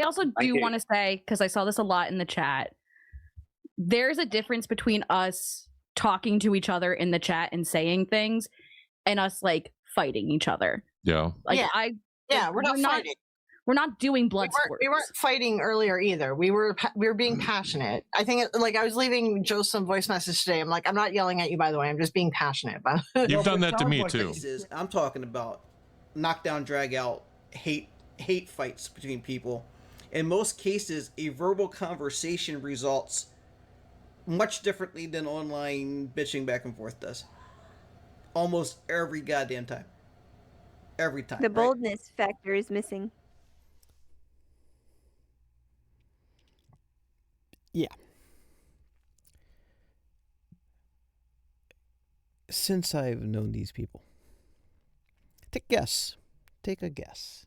also do want to say, because I saw this a lot in the chat, there's a difference between us talking to each other in the chat and saying things and us like fighting each other. Yeah. Like we're not fighting. We're not doing blood sports. We weren't fighting earlier either. We were being passionate. I think I was leaving Joe some voice message today. I'm like, I'm not yelling at you, by the way. I'm just being passionate about it. You've done that to me too. I'm talking about knockdown, drag out, hate fights between people. In most cases, a verbal conversation results much differently than online bitching back and forth does. Almost every goddamn time. Every time. The boldness factor is missing. Yeah. Since I've known these people, take a guess.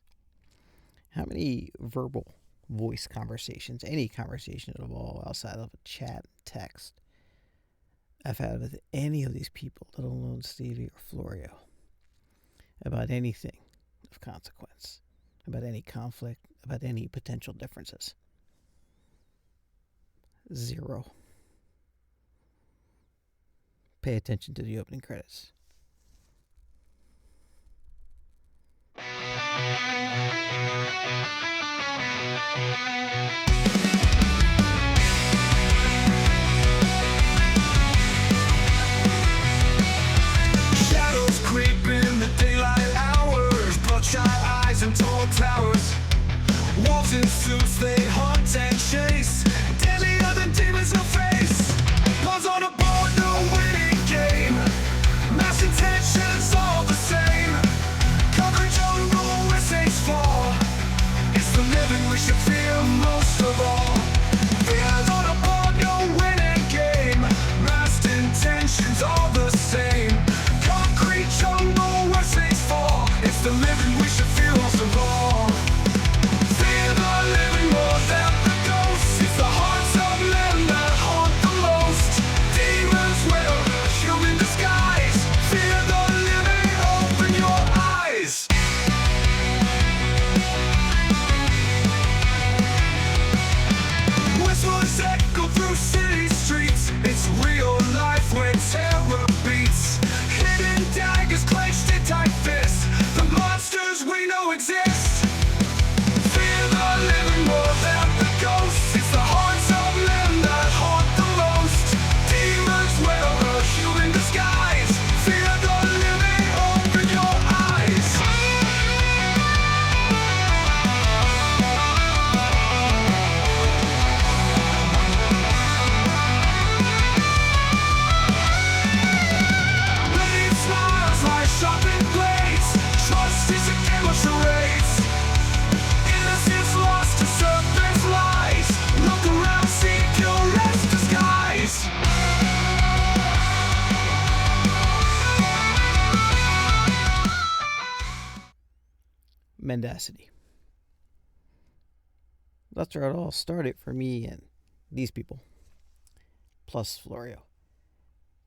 How many verbal voice conversations, any conversation at all outside of a chat, text, I've had with any of these people, let alone Stevie or Florio, about anything of consequence, about any conflict, about any potential differences? 0. Pay attention to the opening credits. Shadows creep in the daylight hours, bloodshot eyes and tall towers. Wolves in suits, they hunt and chase. Deadlier than demons no face. Pawns on a board, no winning game. Mass intentions all the same. Conquering jungle where saints fall. It's the living we should fear most of all. Fears on a board, no winning game. Mass intentions all the same. Concrete jungle where saints fall. It's the living we should fear most of all. Fear the living more than the ghosts. It's the hearts of men that haunt the most. Demons wear a human disguise. Fear the living, open your eyes. Whistles echo through city streets. It's real life when terror beats. Hidden daggers clenched in tight fists. The monsters we know exist. Fear the living more than the ghosts. It's the hearts of men that haunt the most. Demons wear a human disguise. Fear the living, open your eyes. Many smiles like sharpened blades. Trust is a game of charades. Innocence lost to serpent's lies. Look around, see purest disguise. Mendacity. That's where it all started for me and these people. Plus Florio.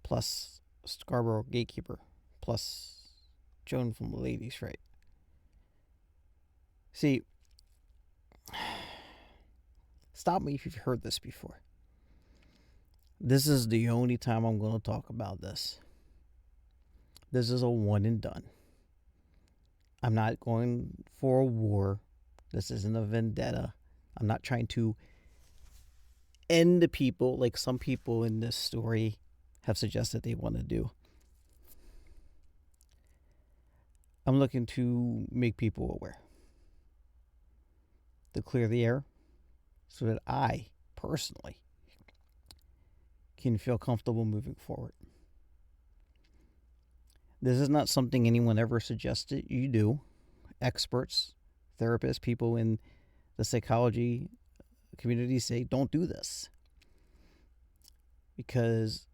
Plus Scarborough Gatekeeper. Plus Joan from the Ladies' Right. See, stop me if you've heard this before. This is the only time I'm going to talk about this. This is a one and done. I'm not going for a war. This isn't a vendetta. I'm not trying to end the people like some people in this story have suggested they want to do. I'm looking to make people aware. To clear the air so that I, personally, can feel comfortable moving forward. This is not something anyone ever suggested you do. Experts, therapists, people in the psychology community say don't do this. Because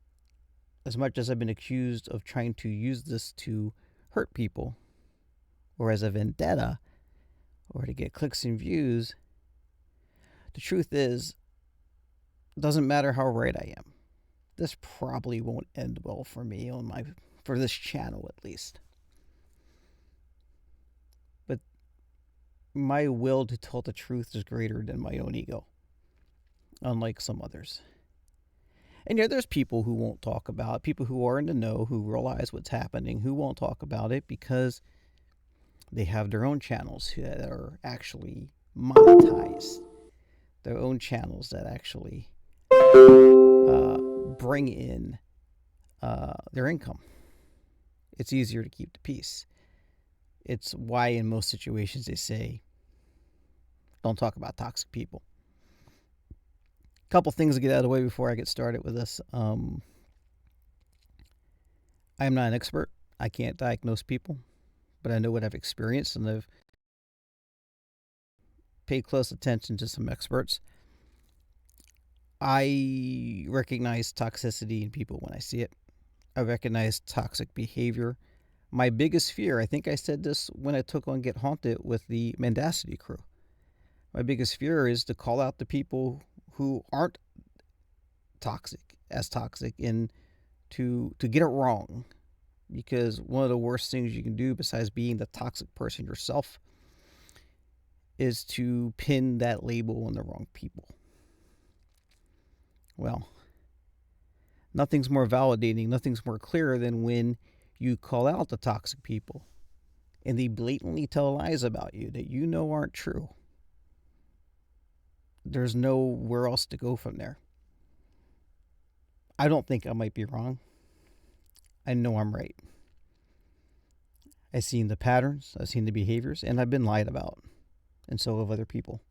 as much as I've been accused of trying to use this to hurt people or as a vendetta or to get clicks and views, the truth is, it doesn't matter how right I am. This probably won't end well for me for this channel at least. But my will to tell the truth is greater than my own ego, unlike some others. And yeah, there's people who won't talk about it, people who are in the know, who realize what's happening, who won't talk about it because they have their own channels that are actually monetized, their own channels that actually bring in their income. It's easier to keep the peace. It's why in most situations they say, don't talk about toxic people. A couple things to get out of the way before I get started with this. I am not an expert. I can't diagnose people, but I know what I've experienced, and I've paid close attention to some experts. I recognize toxicity in people when I see it. I recognize toxic behavior. My biggest fear, I think I said this when I took on Get Haunted with the Mendacity crew. My biggest fear is to call out the people who aren't toxic, and to get it wrong. Because one of the worst things you can do besides being the toxic person yourself is to pin that label on the wrong people. Well, nothing's more validating, nothing's more clear than when you call out the toxic people and they blatantly tell lies about you that you know aren't true. There's nowhere else to go from there. I don't think I might be wrong. I know I'm right. I've seen the patterns, I've seen the behaviors, and I've been lied about. And so have other people.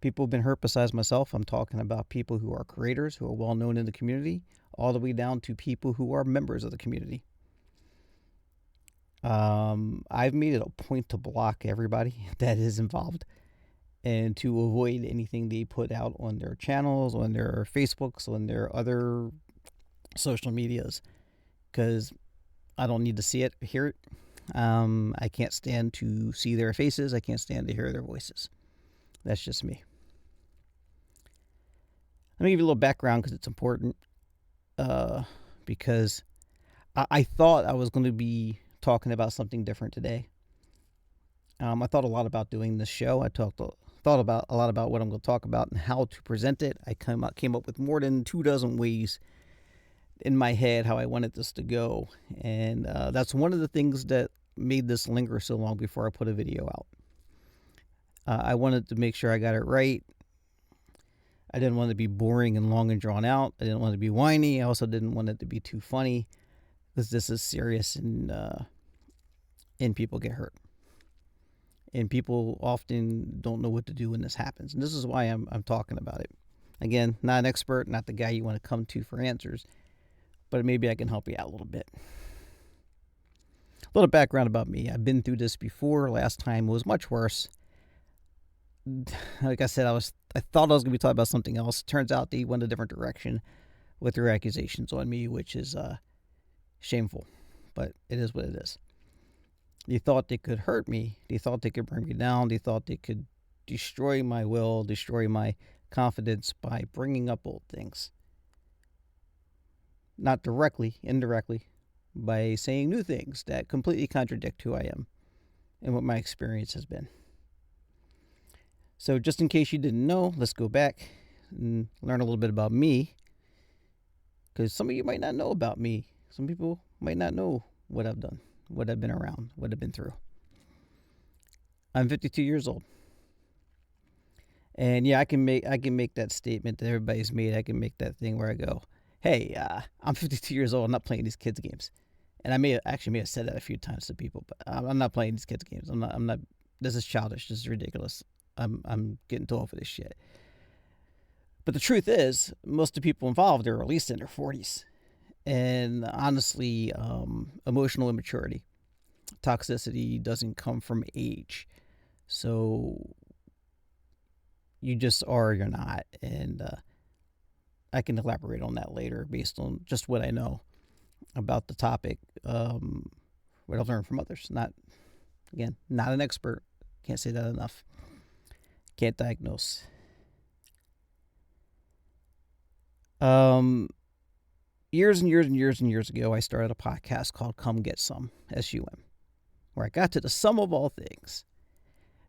People have been hurt besides myself. I'm talking about people who are creators, who are well known in the community, all the way down to people who are members of the community. I've made it a point to block everybody that is involved and to avoid anything they put out on their channels, on their Facebooks, on their other social medias, because I don't need to see it, hear it. I can't stand to see their faces. I can't stand to hear their voices. That's just me. Let me give you a little background because it's important. Because I thought I was going to be talking about something different today. I thought a lot about doing this show. I thought about a lot about what I'm going to talk about and how to present it. I came up with more than 24 ways in my head how I wanted this to go, and that's one of the things that made this linger so long before I put a video out. I wanted to make sure I got it right. I didn't want it to be boring and long and drawn out. I didn't want it to be whiny. I also didn't want it to be too funny, because this is serious, and people get hurt. And people often don't know what to do when this happens. And this is why I'm talking about it. Again, not an expert, not the guy you want to come to for answers, but maybe I can help you out a little bit. A little background about me. I've been through this before. Last time was much worse. Like I said, I thought I was going to be talking about something else. Turns out they went a different direction with their accusations on me, which is shameful, but it is what it is. They thought they could hurt me. They thought they could bring me down. They thought they could destroy my will, destroy my confidence by bringing up old things. Not directly, indirectly, by saying new things that completely contradict who I am and what my experience has been. So just in case you didn't know, let's go back and learn a little bit about me, because some of you might not know about me. Some people might not know what I've done, what I've been around, what I've been through. I'm 52 years old. And yeah, I can make that statement that everybody's made. I can make that thing where I go, hey, I'm 52 years old. I'm not playing these kids' games. And I may have said that a few times to people, but I'm not playing these kids' games. I'm not, this is childish. This is ridiculous. I'm getting too old for this shit. But the truth is, most of the people involved are at least in their 40s. And honestly, emotional immaturity, toxicity doesn't come from age. So you just are or you're not. And I can elaborate on that later based on just what I know about the topic, what I've learned from others. Not an expert. Can't say that enough. Can't diagnose. Years and years ago, I started a podcast called Come Get Some, SUM, where I got to the sum of all things.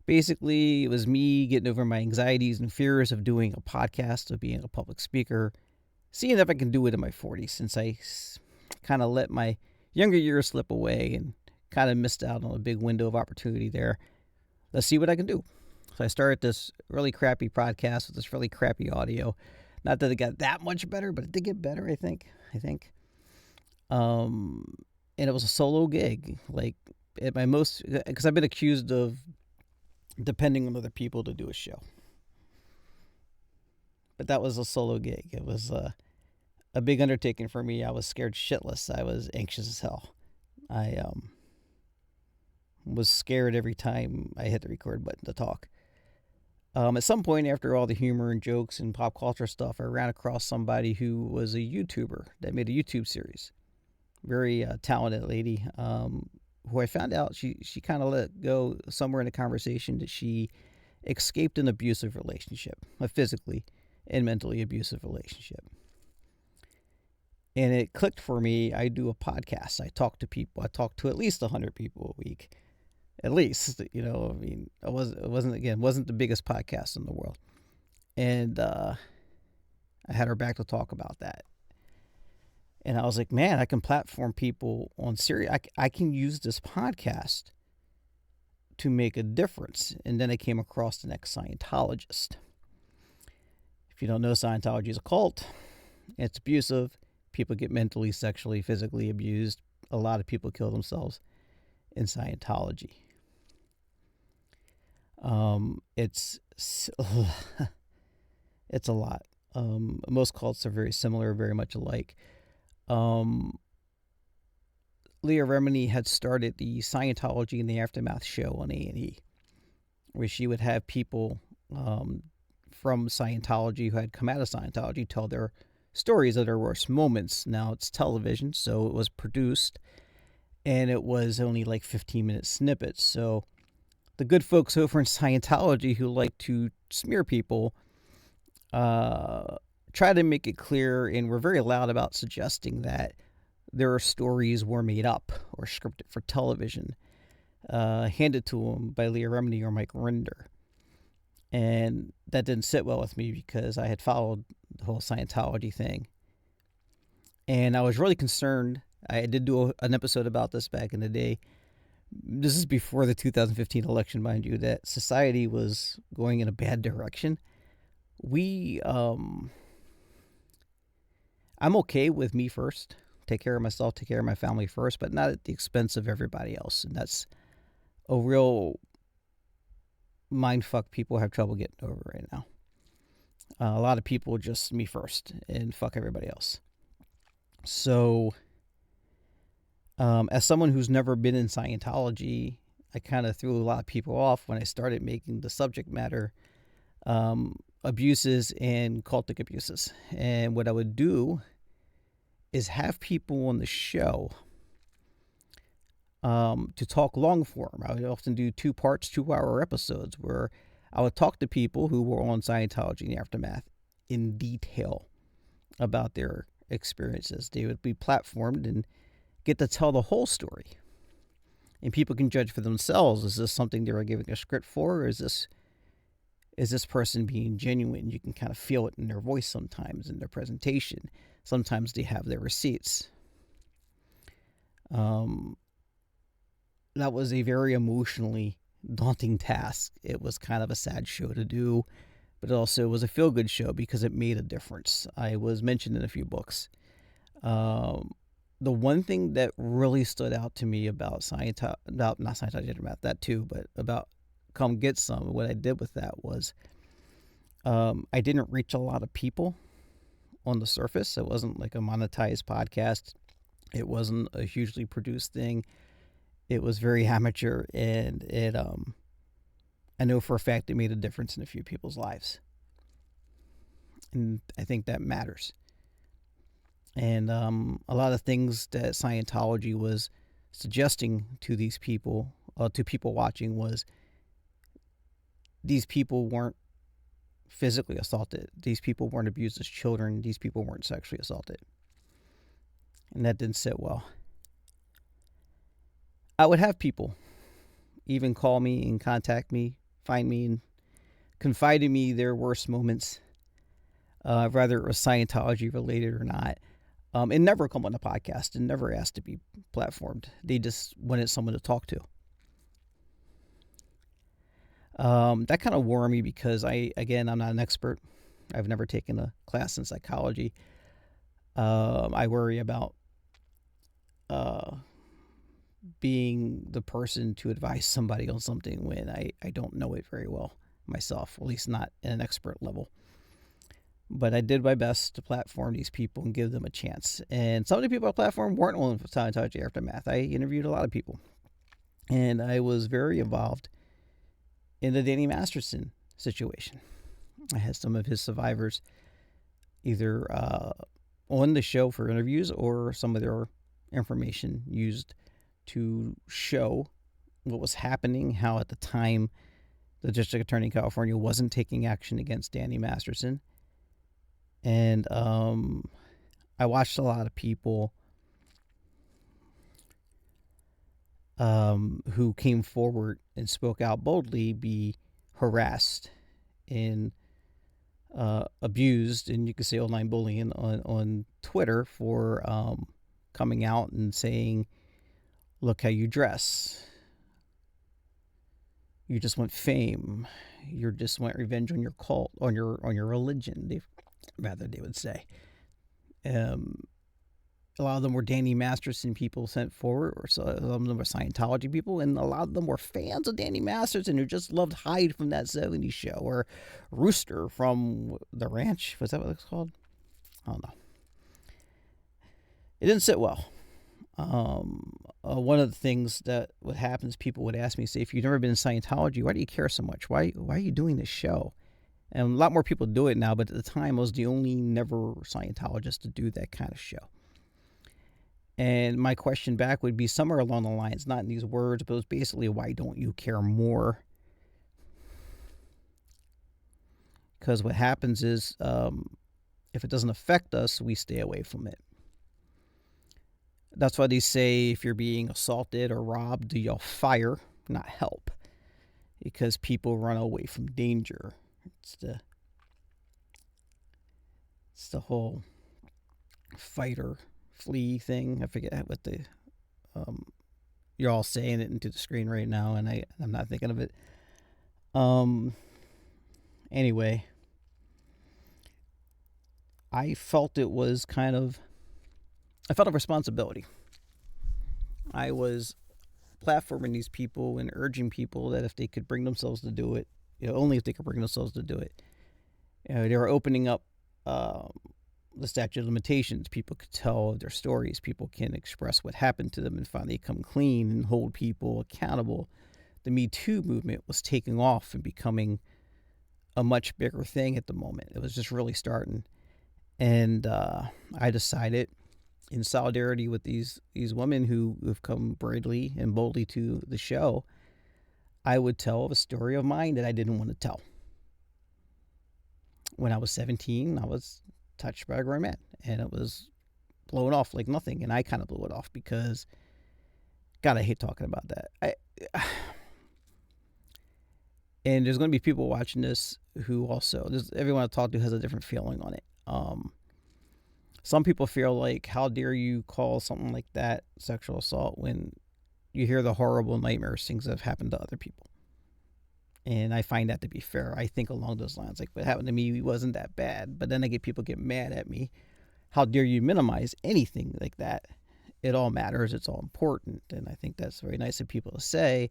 Basically, it was me getting over my anxieties and fears of doing a podcast, of being a public speaker, seeing if I can do it in my 40s, since I kind of let my younger years slip away and kind of missed out on a big window of opportunity there. Let's see what I can do. So I started this really crappy podcast with this really crappy audio. Not that it got that much better, but it did get better, I think. And it was a solo gig. Like, at my most, because I've been accused of depending on other people to do a show. But that was a solo gig. It was a big undertaking for me. I was scared shitless. I was anxious as hell. I was scared every time I hit the record button to talk. At some point, after all the humor and jokes and pop culture stuff, I ran across somebody who was a YouTuber that made a YouTube series. Very talented lady, who I found out she kind of let go somewhere in the conversation that she escaped an abusive relationship, a physically and mentally abusive relationship. And it clicked for me. I do a podcast. I talk to people. I talk to at least 100 people a week. At least, I mean, it wasn't the biggest podcast in the world. And I had her back to talk about that. And I was like, man, I can platform people on Siri. I can use this podcast to make a difference. And then I came across the next Scientologist. If you don't know, Scientology is a cult. It's abusive. People get mentally, sexually, physically abused. A lot of people kill themselves in Scientology. It's a lot. Most cults are very similar, very much alike. Leah Remini had started the Scientology in the Aftermath show on A&E, where she would have people from Scientology who had come out of Scientology tell their stories of their worst moments. Now, it's television, so it was produced, and it was only like 15-minute snippets. So the good folks over in Scientology who like to smear people try to make it clear, and were very loud about suggesting that their stories were made up or scripted for television, handed to them by Leah Remini or Mike Rinder. And that didn't sit well with me because I had followed the whole Scientology thing. And I was really concerned. I did do an episode about this back in the day. This is before the 2015 election, mind you, that society was going in a bad direction. I'm okay with me first. Take care of myself, take care of my family first, but not at the expense of everybody else. And that's a real mindfuck people have trouble getting over right now. A lot of people just me first and fuck everybody else. So, as someone who's never been in Scientology, I kind of threw a lot of people off when I started making the subject matter abuses and cultic abuses. And what I would do is have people on the show to talk long form. I would often do 2 parts, 2-hour episodes where I would talk to people who were on Scientology in the Aftermath in detail about their experiences. They would be platformed and get to tell the whole story. And people can judge for themselves. Is this something they were giving a script for? Or is this person being genuine? You can kind of feel it in their voice sometimes, in their presentation. Sometimes they have their receipts. That was a very emotionally daunting task. It was kind of a sad show to do, but it also was a feel-good show because it made a difference. I was mentioned in a few books. The one thing that really stood out to me about not Scientology, about that too, but about Come Get Some, what I did with that was I didn't reach a lot of people on the surface. It wasn't like a monetized podcast. It wasn't a hugely produced thing. It was very amateur, and I know for a fact it made a difference in a few people's lives. And I think that matters. And a lot of things that Scientology was suggesting to these people, to people watching, was these people weren't physically assaulted. These people weren't abused as children. These people weren't sexually assaulted. And that didn't sit well. I would have people even call me and contact me find me and confide in me their worst moments, whether it was Scientology related or not. And never come on the podcast and never asked to be platformed. They just wanted someone to talk to. That kind of wore me because I'm not an expert. I've never taken a class in psychology. I worry about being the person to advise somebody on something when I don't know it very well myself, at least not at an expert level. But I did my best to platform these people and give them a chance. And some of the people I platformed weren't on Scientology Aftermath. I interviewed a lot of people. And I was very involved in the Danny Masterson situation. I had some of his survivors either on the show for interviews or some of their information used to show what was happening, how at the time the District Attorney in California wasn't taking action against Danny Masterson. And I watched a lot of people who came forward and spoke out boldly be harassed and abused, and you could say online bullying on Twitter for coming out and saying, look how you dress. You just want fame. You just want revenge on your cult, on your religion. They would say. A lot of them were Danny Masterson people sent forward, or some of them were Scientology people, and a lot of them were fans of Danny Masterson who just loved Hyde from that 70s show, or Rooster from The Ranch. Was that what it's called? I don't know. It didn't sit well. One of the things that would happen is people would ask me, say, if you've never been in Scientology, why do you care so much? Why are you doing this show? And a lot more people do it now, but at the time I was the only never Scientologist to do that kind of show. And my question back would be somewhere along the lines, not in these words, but it was basically, why don't you care more? Because what happens is, if it doesn't affect us, we stay away from it. That's why they say if you're being assaulted or robbed, do yell fire, not help. Because people run away from danger. It's the whole fight or flee thing. I forget what the you're all saying it into the screen right now, and I'm not thinking of it. Anyway, I felt it was I felt a responsibility. I was platforming these people and urging people that if they could bring themselves to do it, only if they could bring themselves to do it. They were opening up the statute of limitations. People could tell their stories. People can express what happened to them and finally come clean and hold people accountable. The Me Too movement was taking off and becoming a much bigger thing at the moment. It was just really starting. And I decided, in solidarity with these women who have come bravely and boldly to the show, I would tell a story of mine that I didn't want to tell. When I was 17, I was touched by a grown man, and it was blown off like nothing. And I kind of blew it off because, God, I hate talking about that. And there's going to be people watching this who also, everyone I talk to has a different feeling on it. Some people feel like, how dare you call something like that sexual assault when you hear the horrible nightmares, things that have happened to other people. And I find that to be fair. I think along those lines, like what happened to me wasn't that bad. But then I get people get mad at me. How dare you minimize anything like that? It all matters. It's all important. And I think that's very nice of people to say.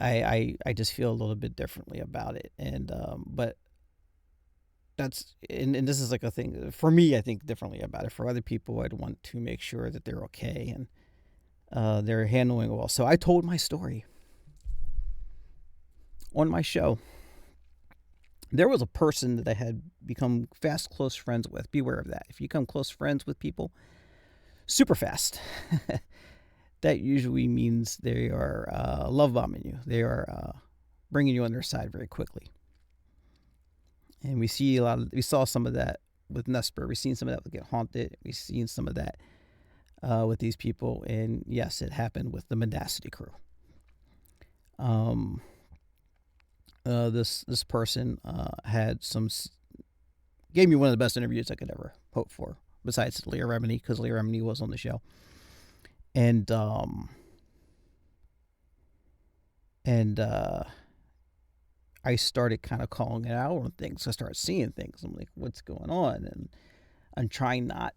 I just feel a little bit differently about it. And but that's, and this is like a thing for me, I think differently about it. For other people, I'd want to make sure that they're okay and they're handling it well. So I told my story on my show. There was a person that I had become fast, close friends with. Beware of that. If you become close friends with people super fast, that usually means they are love bombing you. They are bringing you on their side very quickly. And we saw some of that with Nesper. We've seen some of that with Get Haunted. We've seen some of that with these people. And yes, it happened with the Mendacity crew. this person had gave me one of the best interviews I could ever hope for, besides Leah Remini, because Leah Remini was on the show. And I started kind of calling it out on things. I started seeing things. I'm like, what's going on? And I'm trying not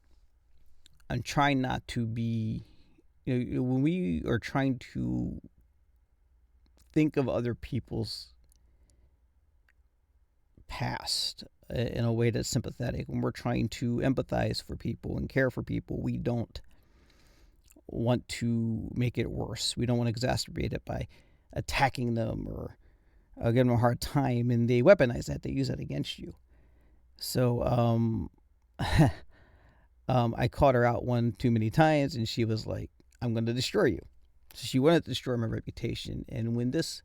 to be, when we are trying to think of other people's past in a way that's sympathetic, when we're trying to empathize for people and care for people, we don't want to make it worse. We don't want to exacerbate it by attacking them or giving them a hard time, and they weaponize that. They use that against you. So I caught her out one too many times, and she was like, I'm going to destroy you. So she wanted to destroy my reputation. And when this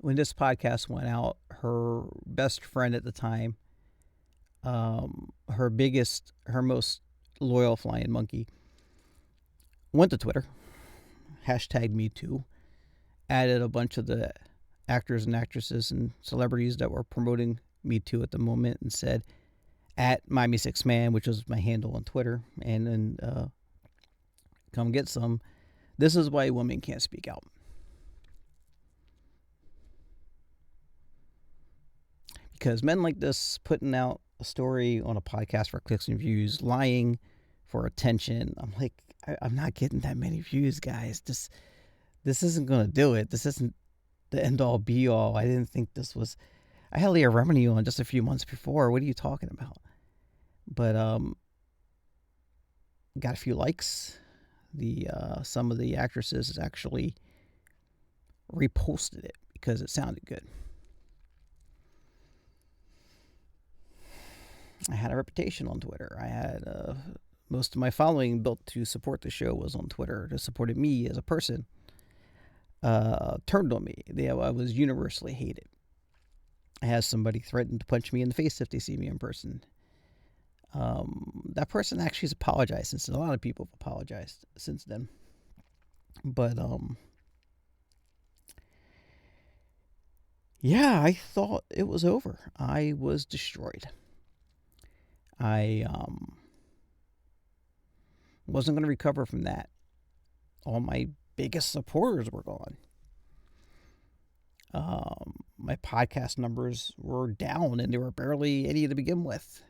podcast went out, her best friend at the time, her most loyal flying monkey, went to Twitter, hashtag Me Too, added a bunch of the actors and actresses and celebrities that were promoting Me Too at the moment, and said, at Miami6Man, which was my handle on Twitter, and then come get some. This is why women can't speak out. Because men like this, putting out a story on a podcast for clicks and views, lying for attention, I'm like, I'm not getting that many views, guys. This isn't going to do it. This isn't the end-all, be-all. I didn't think this was... I had Leah Remini on just a few months before. What are you talking about? But got a few likes. Some of the actresses actually reposted it because it sounded good. I had a reputation on Twitter. I had most of my following built to support the show was on Twitter. That supported me as a person. Turned on me. I was universally hated. I had somebody threaten to punch me in the face if they see me in person. That person actually has apologized since. A lot of people have apologized since then. But yeah, I thought it was over. I was destroyed. I wasn't going to recover from that. All my biggest supporters were gone. My podcast numbers were down, and there were barely any to begin with.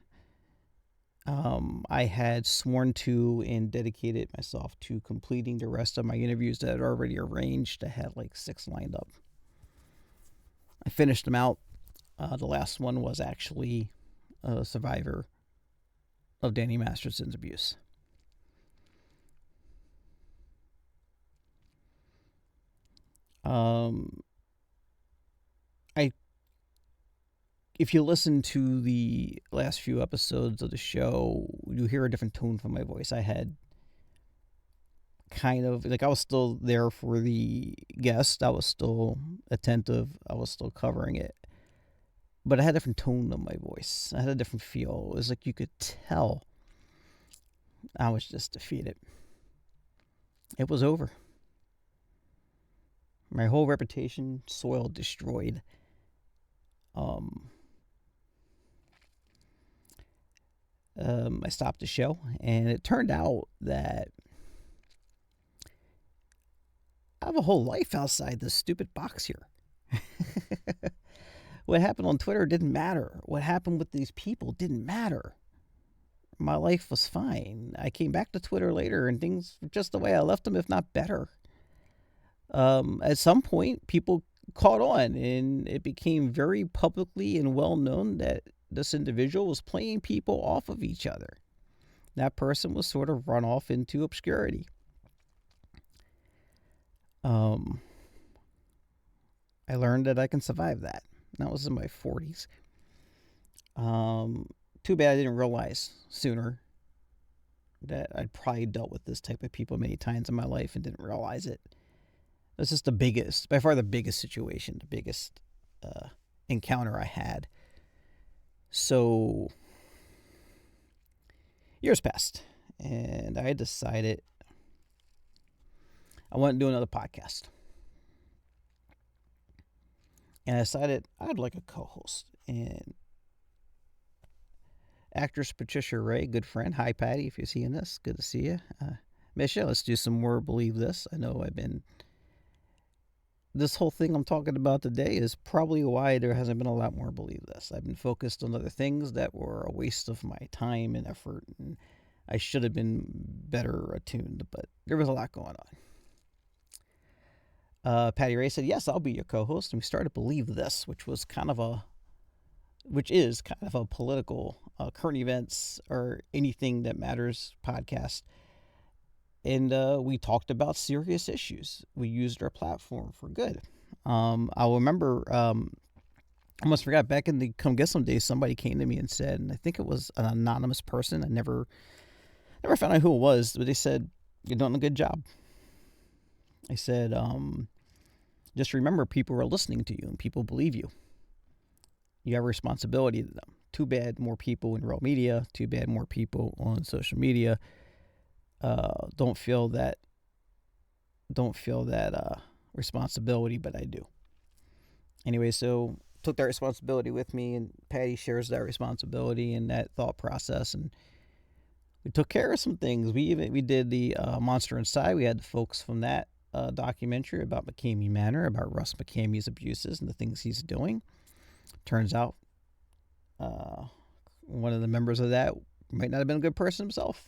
I had sworn to and dedicated myself to completing the rest of my interviews that I had already arranged. I had like 6 lined up. I finished them out. The last one was actually a survivor of Danny Masterson's abuse. If you listen to the last few episodes of the show, you hear a different tone from my voice. I had kind of, like, I was still there for the guest. I was still attentive. I was still covering it. But I had a different tone of my voice. I had a different feel. It was like you could tell I was just defeated. It was over. My whole reputation, soil destroyed. I stopped the show, and it turned out that I have a whole life outside this stupid box here. What happened on Twitter didn't matter. What happened with these people didn't matter. My life was fine. I came back to Twitter later, and things were just the way I left them, if not better. At some point, people caught on, and it became very publicly and well known that this individual was playing people off of each other. That person was sort of run off into obscurity. I learned that I can survive that. That was in my 40s. Too bad I didn't realize sooner that I'd probably dealt with this type of people many times in my life and didn't realize it. This is by far the biggest situation, the biggest encounter I had. So, years passed, and I decided I wanted to do another podcast. And I decided I'd like a co-host. And actress Patricia Ray, good friend. Hi, Patty, if you're seeing this. Good to see you. Misha, let's do some more Believe This. I know this whole thing I'm talking about today is probably why there hasn't been a lot more Believe This. I've been focused on other things that were a waste of my time and effort, and I should have been better attuned, but there was a lot going on. Patty Ray said, yes, I'll be your co-host. And we started Believe This, which is kind of a political current events or anything that matters podcast. And we talked about serious issues. We used our platform for good. I'll remember, I almost forgot, back in the Come Get Some days, somebody came to me and said, and I think it was an anonymous person. I never found out who it was, but they said, you're doing a good job. I said, just remember, people are listening to you and people believe you. You have a responsibility to them. Too bad more people in real media, too bad more people on social media don't feel that responsibility, but I do. Anyway, so took that responsibility with me, and Patty shares that responsibility and that thought process, and we took care of some things. We did the Monster Inside. We had the folks from that documentary about McCamey Manor, about Russ McCamey's abuses and the things he's doing. Turns out one of the members of that might not have been a good person himself,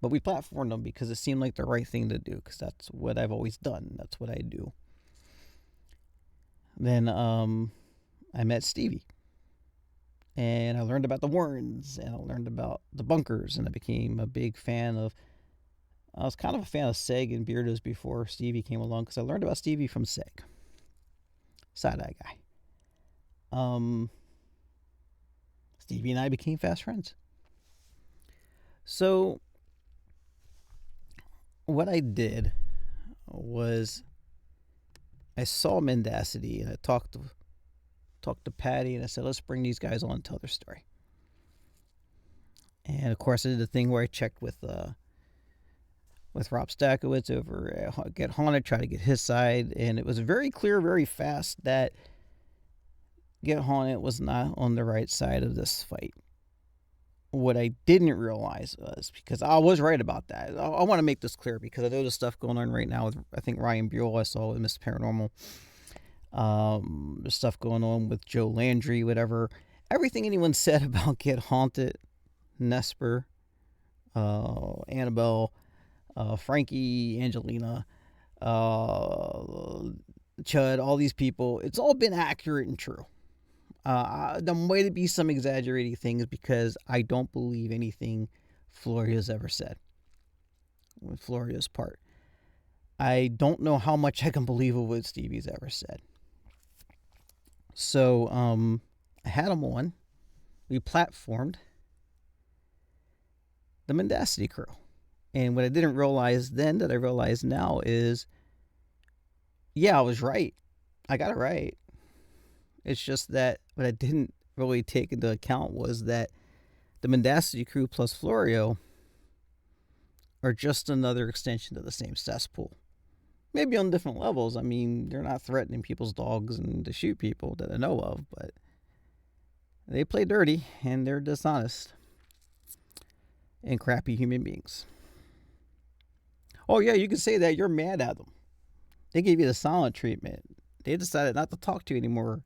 but we platformed them because it seemed like the right thing to do, because that's what I've always done. That's what I do. Then I met Stevie, and I learned about the Warrens, and I learned about the bunkers, and I became a big fan of, I was kind of a fan of Seg and Beardos before Stevie came along, because I learned about Stevie from Seg. Side-eye guy. Stevie and I became fast friends. So what I did was I saw Mendacity, and I talked to Patty, and I said, let's bring these guys on and tell their story. And of course I did the thing where I checked with Rob Stakowitz over at Get Haunted, try to get his side, and it was very clear very fast that Get Haunted was not on the right side of this fight. What I didn't realize was, because I was right about that. I want to make this clear, because I know there's stuff going on right now with, I think, Ryan Buell I saw with Mr. Paranormal. There's stuff going on with Joe Landry, whatever. Everything anyone said about Get Haunted, Nesper, Annabelle, Frankie, Angelina, Chud, all these people, it's all been accurate and true. There might be some exaggerating things, because I don't believe anything Floria's ever said. With Floria's part, I don't know how much I can believe of what Stevie's ever said. So I had him on. We platformed the Mendacity crew, and what I didn't realize then that I realize now is, yeah, I was right. I got it right. It's just that what I didn't really take into account was that the Mendacity crew plus Florio are just another extension of the same cesspool. Maybe on different levels. I mean, they're not threatening people's dogs and to shoot people that I know of, but they play dirty and they're dishonest and crappy human beings. Oh yeah, you can say that. You're mad at them. They gave you the silent treatment. They decided not to talk to you anymore.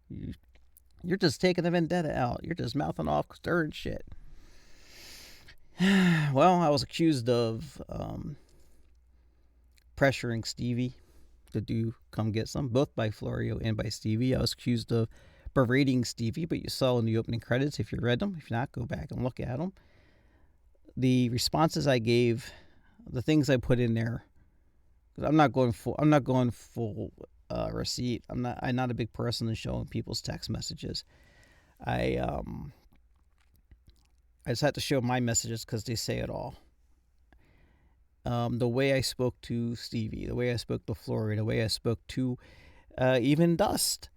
You're just taking the vendetta out. You're just mouthing off, stirring shit. Well, I was accused of pressuring Stevie to do Come Get Some, both by Florio and by Stevie. I was accused of berating Stevie, but you saw in the opening credits, if you read them. If not, go back and look at them. The responses I gave, the things I put in there, I'm not going full receipt. I'm not a big person in showing people's text messages. I just had to show my messages because they say it all. The way I spoke to Stevie, the way I spoke to Flory, the way I spoke to even Dust.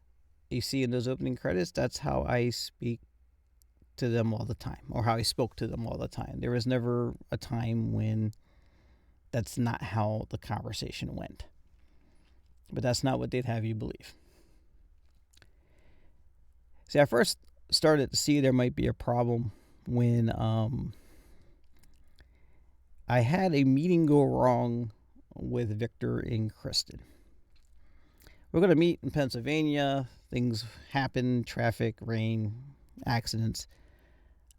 You see in those opening credits, that's how I speak to them all the time, or how I spoke to them all the time. There was never a time when that's not how the conversation went. But that's not what they'd have you believe. See, I first started to see there might be a problem when I had a meeting go wrong with Victor and Kristen. We're going to meet in Pennsylvania. Things happen, traffic, rain, accidents.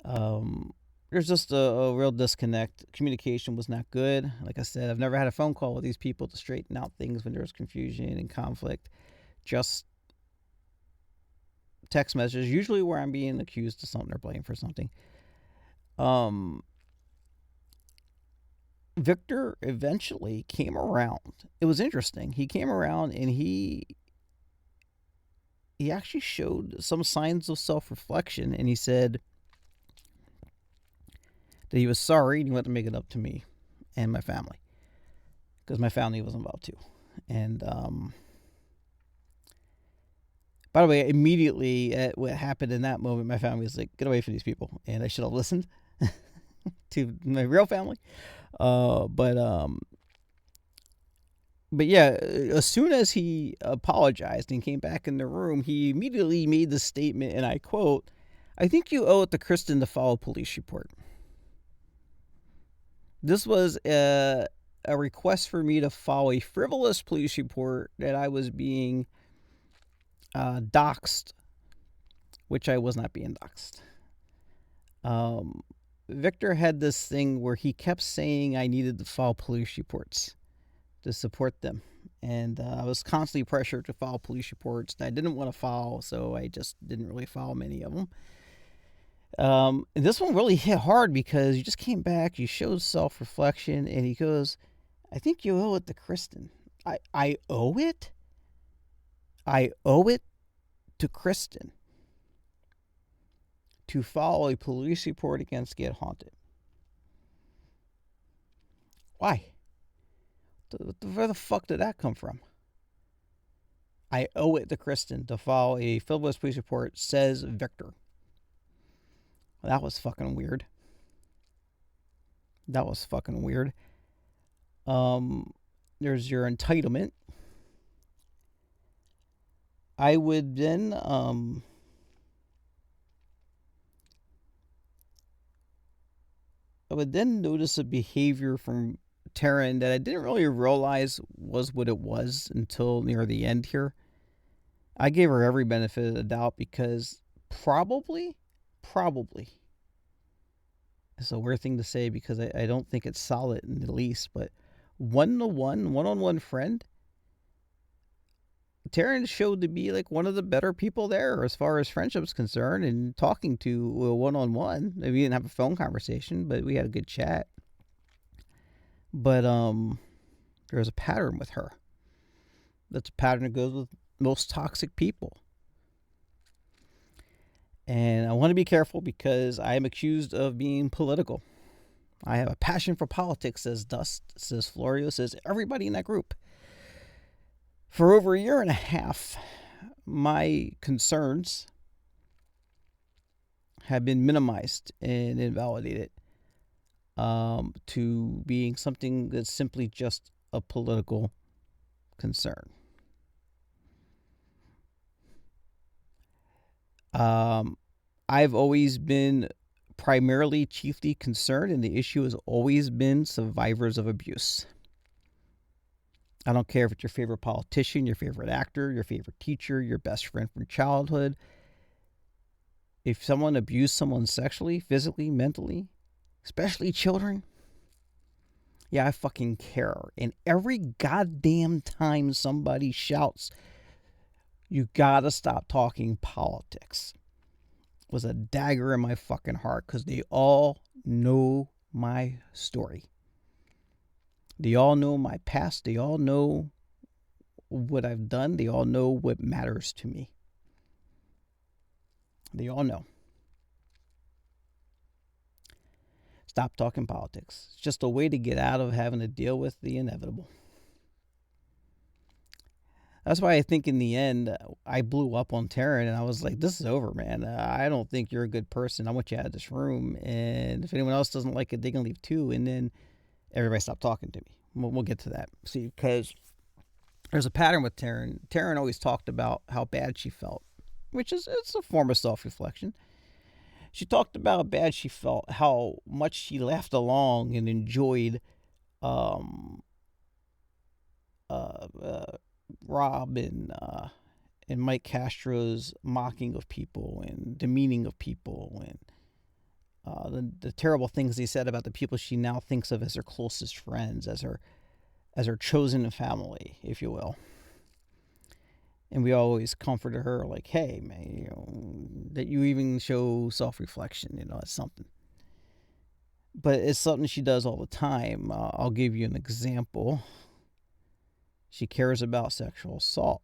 There's just a real disconnect. Communication was not good. Like I said, I've never had a phone call with these people to straighten out things when there's confusion and conflict. Just text messages, usually where I'm being accused of something or blamed for something. Victor eventually came around. It was interesting. He came around and he actually showed some signs of self-reflection, and he said that he was sorry and he wanted to make it up to me and my family, because my family was involved too. And by the way, immediately at what happened in that moment, my family was like, get away from these people, and I should have listened to my real family. But yeah, as soon as he apologized and came back in the room, he immediately made the statement, and I quote, "I think you owe it to Kristen to file a police report." This was a request for me to file a frivolous police report that I was being doxxed, which I was not being doxxed. Victor had this thing where he kept saying I needed to file police reports to support them. And I was constantly pressured to file police reports that I didn't want to file, so I just didn't really file many of them. And this one really hit hard because you just came back, you showed self-reflection, and he goes, I think you owe it to Kristen. I owe it? I owe it to Kristen to file a police report against Get Haunted. Why? Where the fuck did that come from? I owe it to Kristen to file a frivolous police report, says Victor. Well, that was fucking weird. That was fucking weird. There's your entitlement. I would then notice a behavior from Taryn that I didn't really realize was what it was until near the end here. I gave her every benefit of the doubt because probably, it's a weird thing to say because I don't think it's solid in the least, but one-on-one friend, Taryn showed to be like one of the better people there as far as friendship's concerned, and talking to one-on-one. We didn't have a phone conversation, but we had a good chat. But there's a pattern with her. That's a pattern that goes with most toxic people. And I want to be careful because I am accused of being political. I have a passion for politics, says Dust, says Florio, says everybody in that group. For over a year and a half, my concerns have been minimized and invalidated to being something that's simply just a political concern. I've always been primarily chiefly concerned, and the issue has always been survivors of abuse. I don't care if it's your favorite politician, your favorite actor, your favorite teacher, your best friend from childhood. If someone abused someone sexually, physically, mentally, especially children, yeah, I fucking care. And every goddamn time somebody shouts, you gotta stop talking politics, was a dagger in my fucking heart, because they all know my story. They all know my past. They all know what I've done. They all know what matters to me. They all know. Stop talking politics. It's just a way to get out of having to deal with the inevitable. That's why I think in the end, I blew up on Taryn, and I was like, this is over, man. I don't think you're a good person. I want you out of this room. And if anyone else doesn't like it, they can leave too. And then everybody stopped talking to me. We'll get to that. See, because there's a pattern with Taryn. Taryn always talked about how bad she felt which is it's a form of self-reflection. She talked about how bad she felt, how much she laughed along and enjoyed Rob and Mike Castro's mocking of people and demeaning of people, and the terrible things they said about the people she now thinks of as her closest friends, as her chosen family, if you will. And we always comforted her, like, hey, man, that you even show self-reflection, it's something. But it's something she does all the time. I'll give you an example. She cares about sexual assault.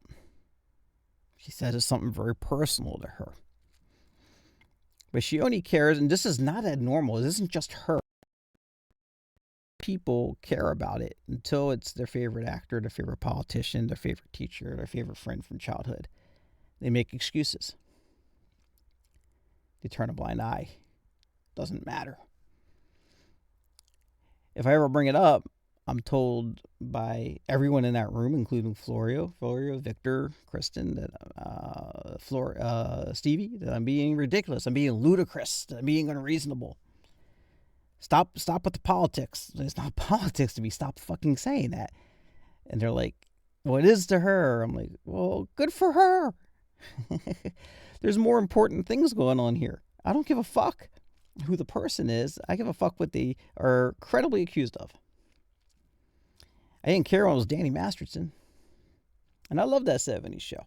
She says it's something very personal to her. But she only cares, and this is not abnormal. This isn't just her. People care about it until it's their favorite actor, their favorite politician, their favorite teacher, their favorite friend from childhood. They make excuses. They turn a blind eye. Doesn't matter. If I ever bring it up, I'm told by everyone in that room, including Florio, Victor, Kristen, that Stevie, that I'm being ridiculous, I'm being ludicrous, that I'm being unreasonable. Stop with the politics. It's not politics to me. Stop fucking saying that. And they're like, well, it is to her. I'm like, well, good for her. There's more important things going on here. I don't give a fuck who the person is. I give a fuck what they are credibly accused of. I didn't care when it was Danny Masterson. And I love that 70s show.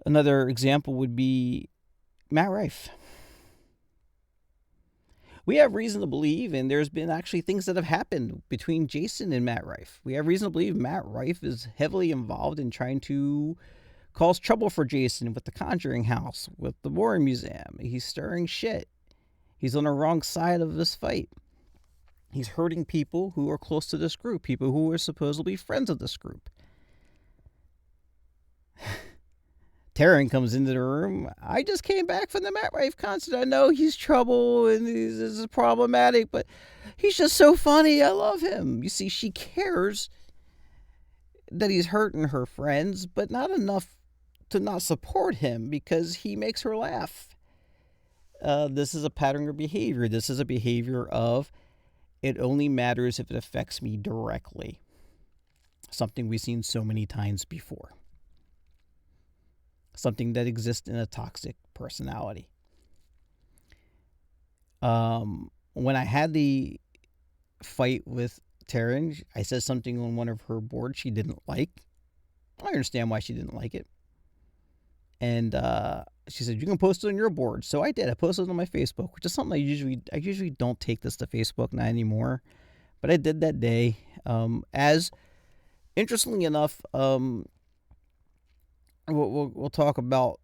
Another example would be Matt Rife. We have reason to believe, and there's been actually things that have happened between Jason and Matt Rife. We have reason to believe Matt Rife is heavily involved in trying to cause trouble for Jason with the Conjuring House, with the Warren Museum. He's stirring shit. He's on the wrong side of this fight. He's hurting people who are close to this group, people who are supposedly friends of this group. Taryn comes into the room. I just came back from the Matt Rife concert. I know he's trouble and he's problematic, but he's just so funny. I love him. You see, she cares that he's hurting her friends, but not enough to not support him because he makes her laugh. This is a pattern of behavior. This is a behavior of, it only matters if it affects me directly. Something we've seen so many times before. Something that exists in a toxic personality. When I had the fight with Taryn, I said something on one of her boards she didn't like. I understand why she didn't like it. And she said, you can post it on your board. So I did. I posted it on my Facebook, which is something I usually don't take this to Facebook, not anymore. But I did that day. As interestingly enough, we'll talk about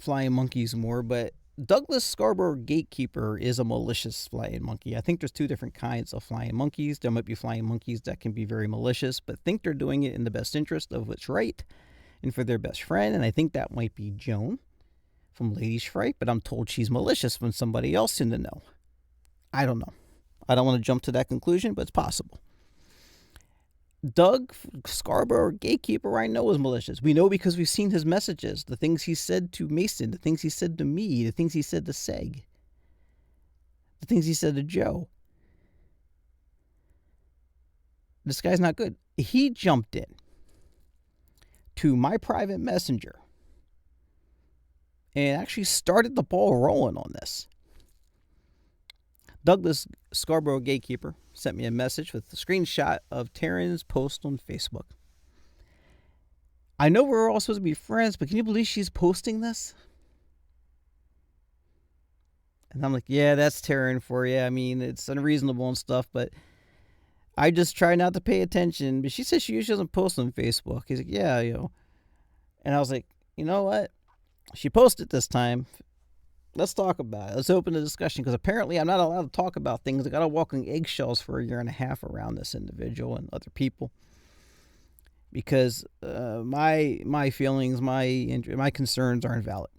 flying monkeys more, but Douglas Scarborough Gatekeeper is a malicious flying monkey. I think there's two different kinds of flying monkeys. There might be flying monkeys that can be very malicious, but think they're doing it in the best interest of what's right and for their best friend. And I think that might be Joan from Ladies Fright, but I'm told she's malicious from somebody else in the know. I don't know. I don't want to jump to that conclusion, but it's possible. Doug Scarborough, Gatekeeper, I know is malicious. We know because we've seen his messages, the things he said to Mason, the things he said to me, the things he said to Seg, the things he said to Joe. This guy's not good. He jumped in to my private messenger and actually started the ball rolling on this. Douglas Scarborough Gatekeeper sent me a message with a screenshot of Taryn's post on Facebook. I know we're all supposed to be friends, but can you believe she's posting this? And I'm like, yeah, that's Taryn for you. I mean, it's unreasonable and stuff, but I just try not to pay attention. But she says she usually doesn't post on Facebook. He's like, yeah, And I was like, you know what? She posted this time. Let's talk about it. Let's open the discussion, because apparently I'm not allowed to talk about things. I got to walk on eggshells for a year and a half around this individual and other people, because my feelings, my concerns aren't valid.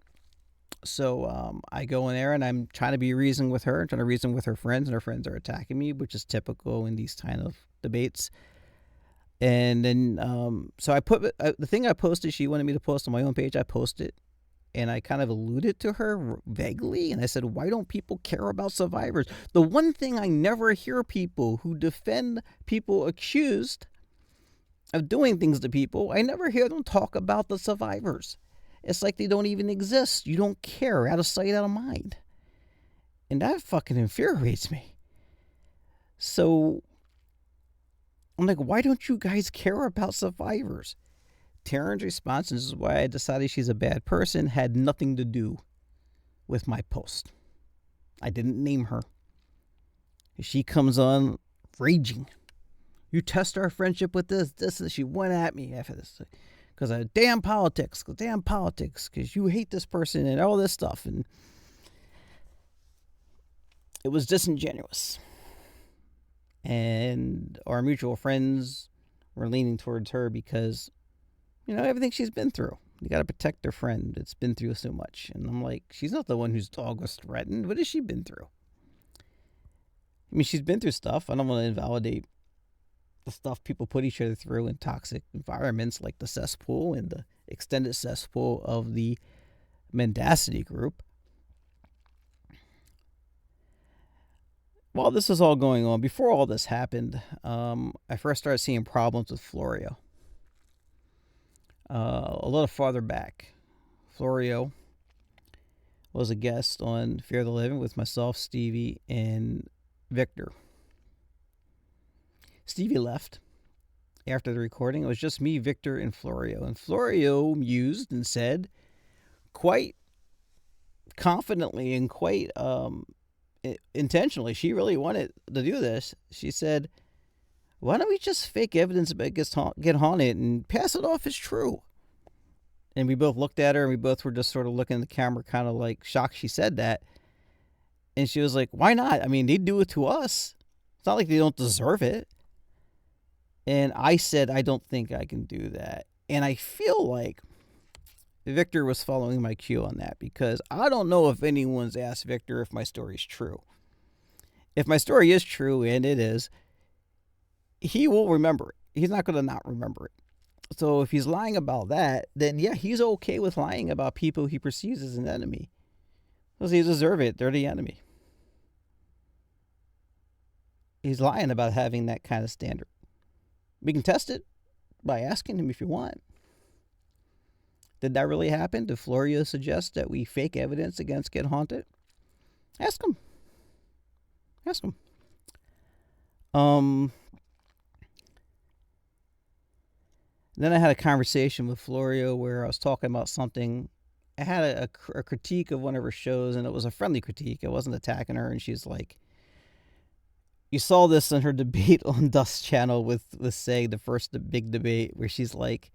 So I go in there and I'm trying to be reasoning with her, trying to reason with her friends, and her friends are attacking me, which is typical in these kind of debates. And then, so I put the thing I posted, she wanted me to post on my own page. I posted, and I kind of alluded to her vaguely. And I said, why don't people care about survivors? The one thing I never hear people who defend people accused of doing things to people, I never hear them talk about the survivors. It's like they don't even exist. You don't care. Out of sight, out of mind. And that fucking infuriates me. So I'm like, why don't you guys care about survivors? Taryn's response, and this is why I decided she's a bad person, had nothing to do with my post. I didn't name her. She comes on raging. You test our friendship with this, and she went at me after this. Because of damn politics, because you hate this person and all this stuff. And it was disingenuous. And our mutual friends were leaning towards her because, everything she's been through. You got to protect their friend that's been through so much. And I'm like, she's not the one whose dog was threatened. What has she been through? I mean, she's been through stuff. I don't want to invalidate the stuff people put each other through in toxic environments like the cesspool and the extended cesspool of the Mendacity group. While this was all going on, before all this happened, I first started seeing problems with Florio. A little farther back, Florio was a guest on Fear the Living with myself, Stevie, and Victor. Stevie left after the recording. It was just me, Victor, and Florio. And Florio mused and said, quite confidently and quite intentionally, she really wanted to do this. She said, why don't we just fake evidence about Get Haunted and pass it off as true? And we both looked at her and we both were just sort of looking at the camera, kind of like shocked she said that. And she was like, why not? I mean, they do it to us. It's not like they don't deserve it. And I said, I don't think I can do that. And I feel like Victor was following my cue on that, because I don't know if anyone's asked Victor if my story is true. If my story is true, and it is, he will remember it. He's not going to not remember it. So if he's lying about that, then yeah, he's okay with lying about people he perceives as an enemy. Because they deserve it. They're the enemy. He's lying about having that kind of standard. We can test it by asking him if you want. Did that really happen? Did Florio suggest that we fake evidence against Get Haunted? Ask him. Ask him. Then I had a conversation with Florio where I was talking about something. I had a critique of one of her shows, and it was a friendly critique. I wasn't attacking her, and she's like, you saw this in her debate on Dust's channel with Seg, the first big debate, where she's like,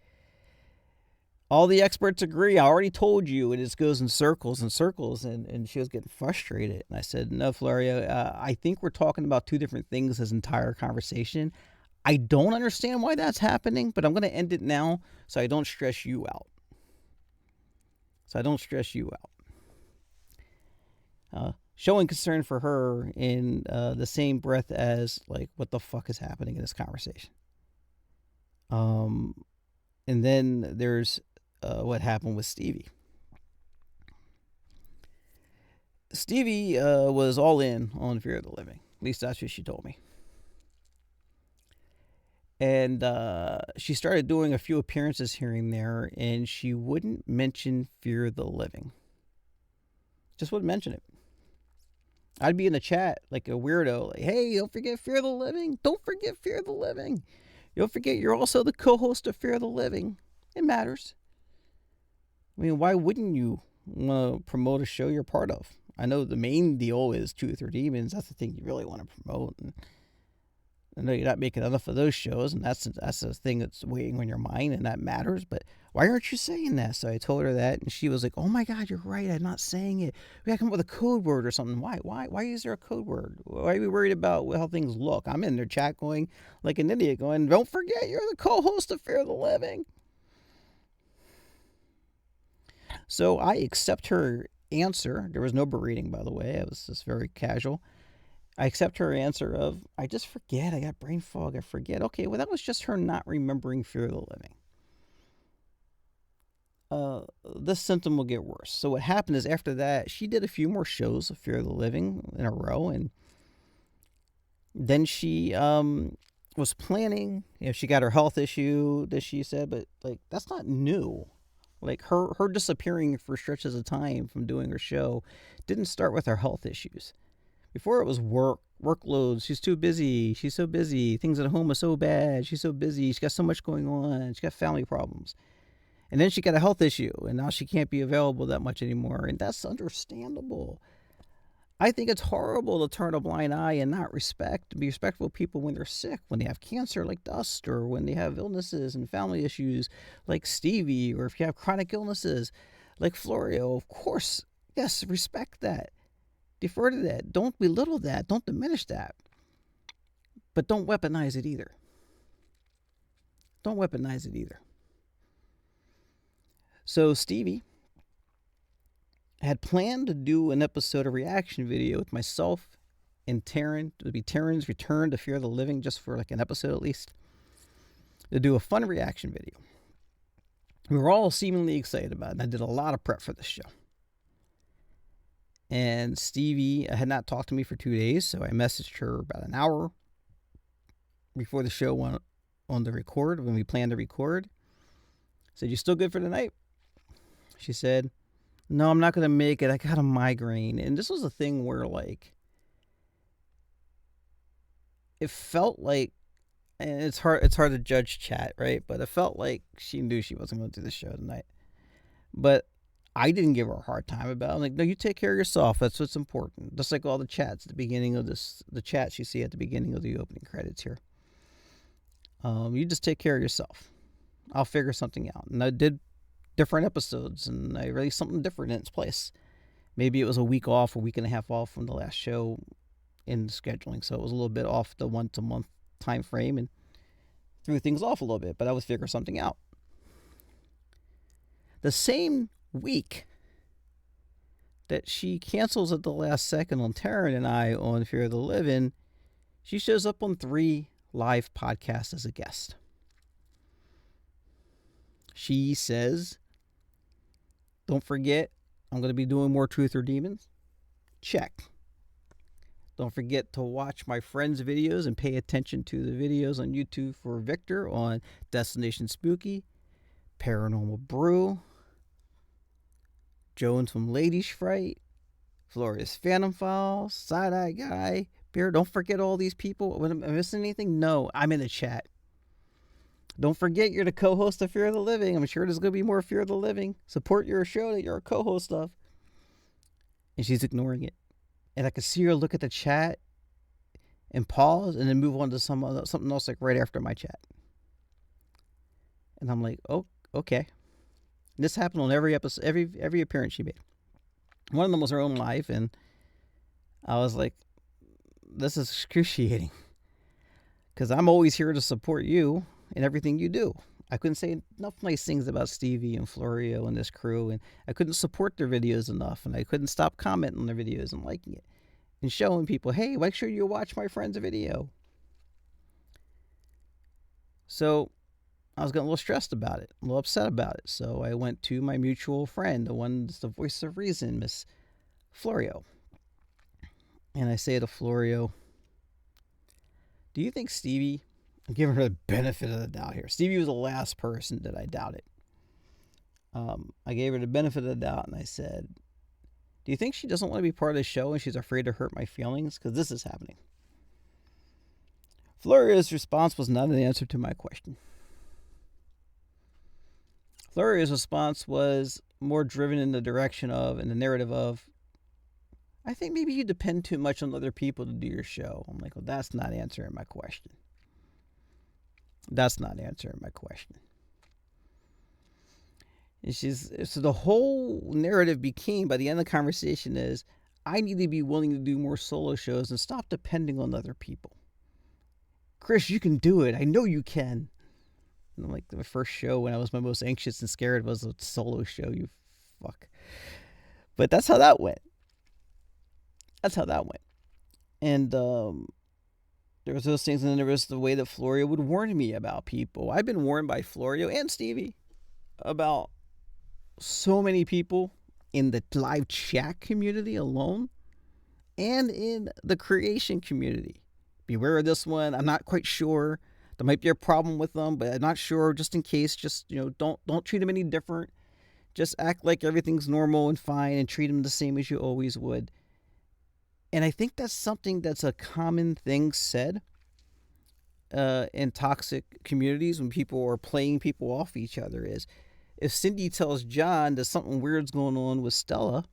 all the experts agree. I already told you. And it just goes in circles and circles. And she was getting frustrated. And I said, no, Florio, I think we're talking about two different things this entire conversation. I don't understand why that's happening, but I'm going to end it now so I don't stress you out. Showing concern for her in the same breath as, like, what the fuck is happening in this conversation. And then there's what happened with Stevie. Stevie was all in on Fear of the Living. At least that's what she told me. And she started doing a few appearances here and there, and she wouldn't mention Fear the Living. Just wouldn't mention it. I'd be in the chat like a weirdo, like, hey, don't forget Fear the Living. Don't forget Fear the Living. Don't forget you're also the co-host of Fear the Living. It matters. I mean, why wouldn't you want to promote a show you're part of? I know the main deal is Truth or Demons. That's the thing you really want to promote. And I know you're not making enough of those shows, and that's the thing that's weighing on your mind, and that matters. But why aren't you saying that? So I told her that, and she was like, oh my God, you're right. I'm not saying it. We got to come up with a code word or something. Why is there a code word? Why are we worried about how things look? I'm in their chat going like an idiot going, don't forget you're the co-host of Fear the Living. So I accept her answer. There was no berating, by the way. It was just very casual. I accept her answer of, I just forget. I got brain fog. I forget. Okay, well, that was just her not remembering Fear of the Living. This symptom will get worse. So what happened is after that, she did a few more shows of Fear of the Living in a row, and then she was planning. She got her health issue that she said, but like that's not new. Like her disappearing for stretches of time from doing her show didn't start with her health issues. Before it was workloads. She's too busy. She's so busy. Things at home are so bad. She's so busy. She's got so much going on. She got family problems. And then she got a health issue, and now she can't be available that much anymore, and that's understandable. I think it's horrible to turn a blind eye and not be respectful of people when they're sick, when they have cancer like Dust, or when they have illnesses and family issues like Stevie, or if you have chronic illnesses like Florio. Of course, yes, respect that. Defer to that. Don't belittle that. Don't diminish that. But don't weaponize it either. Don't weaponize it either. So Stevie had planned to do an episode of reaction video with myself and Taryn. It would be Taryn's return to Fear of the Living, just for like an episode at least, to do a fun reaction video. We were all seemingly excited about it, and I did a lot of prep for this show. And Stevie had not talked to me for 2 days, so I messaged her about an hour before the show went on the record, when we planned to record. Said, "You still good for tonight?" She said, "No, I'm not going to make it. I got a migraine." And this was a thing where, like, it felt like, and it's hard to judge chat, right? But it felt like she knew she wasn't going to do the show tonight. But I didn't give her a hard time about it. I'm like, no, you take care of yourself. That's what's important. Just like all the chats at the beginning of this, the chats you see at the beginning of the opening credits here. You just take care of yourself. I'll figure something out. And I did different episodes, and I released something different in its place. Maybe it was a week off, a week and a half off from the last show in the scheduling, so it was a little bit off the once-a-month time frame and threw things off a little bit, but I would figure something out. The same week that she cancels at the last second on Taryn and I on Fear of the Living, she shows up on 3 live podcasts as a guest. She says, "Don't forget, I'm going to be doing more Truth or Demons." Check. Don't forget to watch my friends' videos and pay attention to the videos on YouTube for Victor on Destination Spooky, Paranormal Brew, Jones from Ladies Fright, Floria's Phantom Files, Side Eye Guy, Bear. Don't forget all these people. Am I missing anything? No, I'm in the chat. Don't forget, you're the co-host of Fear of the Living. I'm sure there's going to be more Fear of the Living. Support your show that you're a co-host of. And she's ignoring it. And I could see her look at the chat and pause and then move on to something else like right after my chat. And I'm like, oh, okay. And this happened on every episode, every appearance she made. One of them was her own live, and I was like, this is excruciating. Because I'm always here to support you in everything you do. I couldn't say enough nice things about Stevie and Florio and this crew, and I couldn't support their videos enough, and I couldn't stop commenting on their videos and liking it and showing people, hey, make sure you watch my friend's video. So I was getting a little stressed about it, a little upset about it. So I went to my mutual friend, the one that's the voice of reason, Miss Florio. And I say to Florio, do you think Stevie, I'm giving her the benefit of the doubt here. Stevie was the last person that I doubted. I gave her the benefit of the doubt, and I said, do you think she doesn't want to be part of the show and she's afraid to hurt my feelings? Because this is happening. Florio's response was not an answer to my question. Florio's response was more driven in the direction of, and the narrative of, I think maybe you depend too much on other people to do your show. I'm like, well, that's not answering my question. That's not answering my question. And so the whole narrative became, by the end of the conversation, is I need to be willing to do more solo shows and stop depending on other people. Chris, you can do it. I know you can. And I'm like, the first show when I was my most anxious and scared was a solo show, you fuck. But that's how that went. That's how that went. And there was those things, and then there was the way that Florio would warn me about people. I've been warned by Florio and Stevie about so many people in the live chat community alone and in the creation community. Beware of this one. I'm not quite sure. There might be a problem with them, but I'm not sure. Just in case, just don't treat them any different. Just act like everything's normal and fine and treat them the same as you always would. And I think that's something that's a common thing said in toxic communities when people are playing people off each other is if Cindy tells John that something weird's going on with Stella,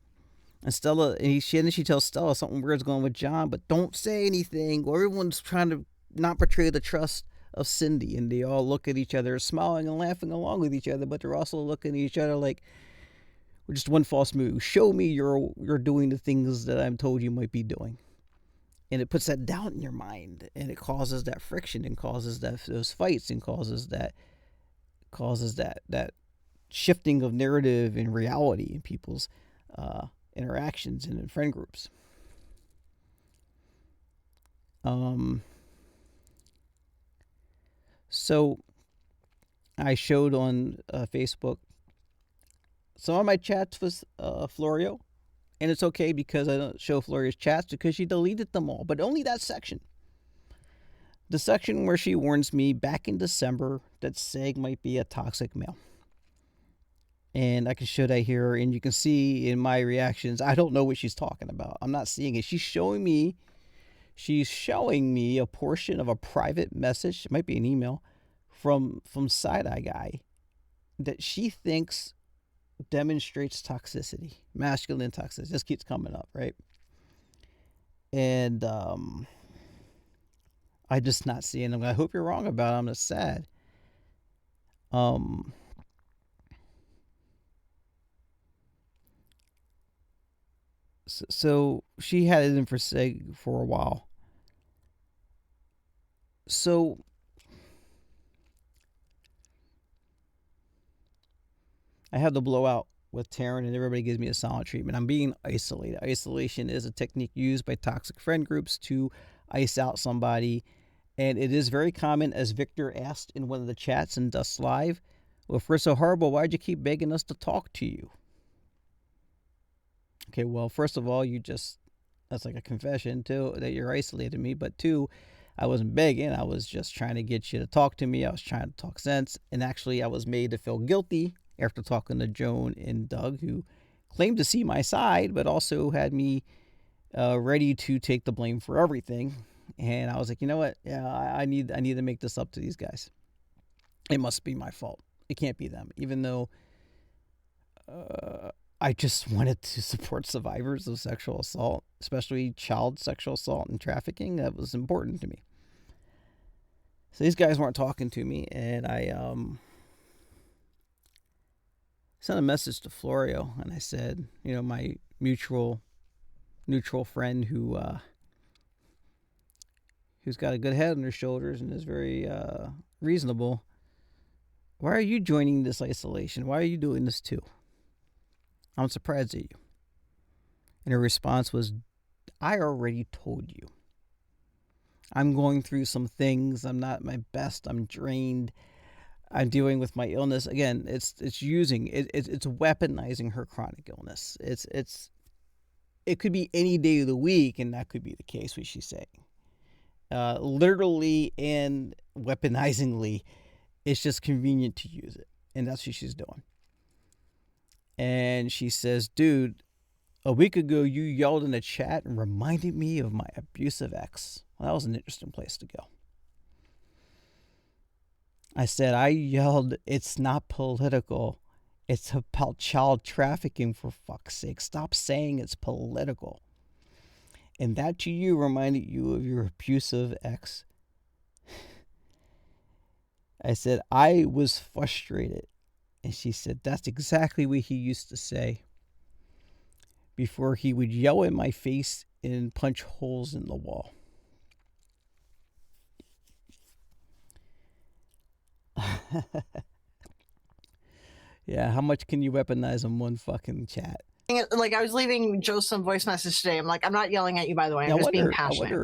and she tells Stella something weird's going on with John, but don't say anything, or everyone's trying to not betray the trust of Cindy, and they all look at each other, smiling and laughing along with each other, but they're also looking at each other like, we're just one false move. Show me you're doing the things that I'm told you might be doing. And it puts that doubt in your mind, and it causes that friction, and causes those fights, and causes that shifting of narrative and reality in people's interactions and in friend groups. So I showed on Facebook some of my chats with Florio, and it's okay because I don't show Florio's chats because she deleted them all, but only that section. The section where she warns me back in December that Seg might be a toxic male. And I can show that here, and you can see in my reactions, I don't know what she's talking about. I'm not seeing it. She's showing me a portion of a private message, it might be an email, from Side-Eye Guy that she thinks demonstrates toxicity, masculine toxicity. This keeps coming up, right? And I just not seeing them. I hope you're wrong about it. I'm just sad. So she had it in for Seg for a while. So I have the blowout with Taryn, and everybody gives me a silent treatment. I'm being isolated. Isolation is a technique used by toxic friend groups to ice out somebody, and it is very common, as Victor asked in one of the chats in Dust Live, well, if we're so horrible, why'd you keep begging us to talk to you? Okay, well, first of all, that's like a confession, too, that you're isolating me. But two, I wasn't begging. I was just trying to get you to talk to me. I was trying to talk sense. And actually, I was made to feel guilty after talking to Joan and Doug, who claimed to see my side, but also had me ready to take the blame for everything. And I was like, you know what? Yeah, I need to make this up to these guys. It must be my fault. It can't be them, even though I just wanted to support survivors of sexual assault, especially child sexual assault and trafficking. That was important to me. So these guys weren't talking to me, and I sent a message to Florio, and I said, my neutral friend who's got a good head on her shoulders and is very reasonable. Why are you joining this isolation? Why are you doing this too? I'm surprised at you. And her response was, I already told you. I'm going through some things. I'm not my best. I'm drained. I'm dealing with my illness. Again, it's weaponizing her chronic illness. It could be any day of the week, and that could be the case, what she's saying. Literally and weaponizingly, it's just convenient to use it. And that's what she's doing. And she says, dude, a week ago you yelled in the chat and reminded me of my abusive ex. Well, that was an interesting place to go. I said, I yelled, it's not political. It's about child trafficking, for fuck's sake. Stop saying it's political. And that to you reminded you of your abusive ex. I said, I was frustrated. And she said, that's exactly what he used to say before he would yell in my face and punch holes in the wall. Yeah, how much can you weaponize on one fucking chat? Like I was leaving Joe some voice message today. I'm like, I'm not yelling at you, by the way. I'm just being passionate.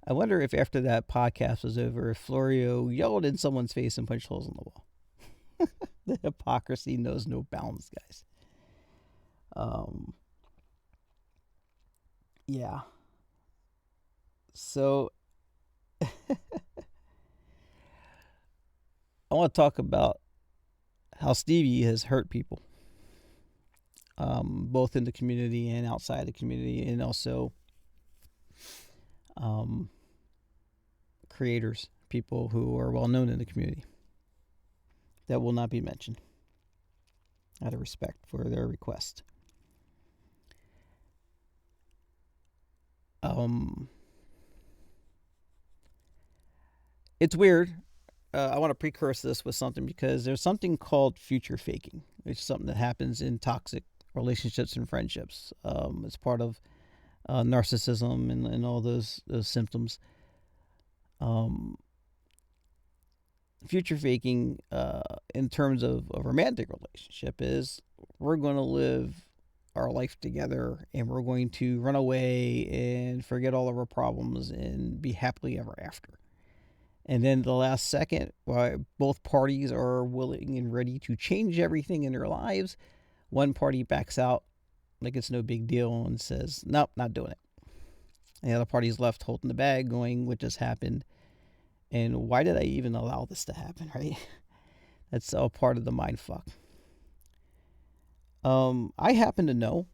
I wonder if after that podcast was over, if Florio yelled in someone's face and punched holes in the wall. The hypocrisy knows no bounds, guys. Yeah. So I want to talk about how Stevie has hurt people, both in the community and outside the community, and also creators, people who are well known in the community that will not be mentioned out of respect for their request. It's weird. I want to precursor this with something because there's something called future faking, which is something that happens in toxic relationships and friendships. It's part of narcissism and all those symptoms. Future faking, in terms of a romantic relationship, is we're going to live our life together and we're going to run away and forget all of our problems and be happily ever after. And then the last second, while both parties are willing and ready to change everything in their lives, one party backs out like it's no big deal and says, nope, not doing it. And the other party's left holding the bag going, what just happened? And why did I even allow this to happen, right? That's all part of the mind fuck. I happen to know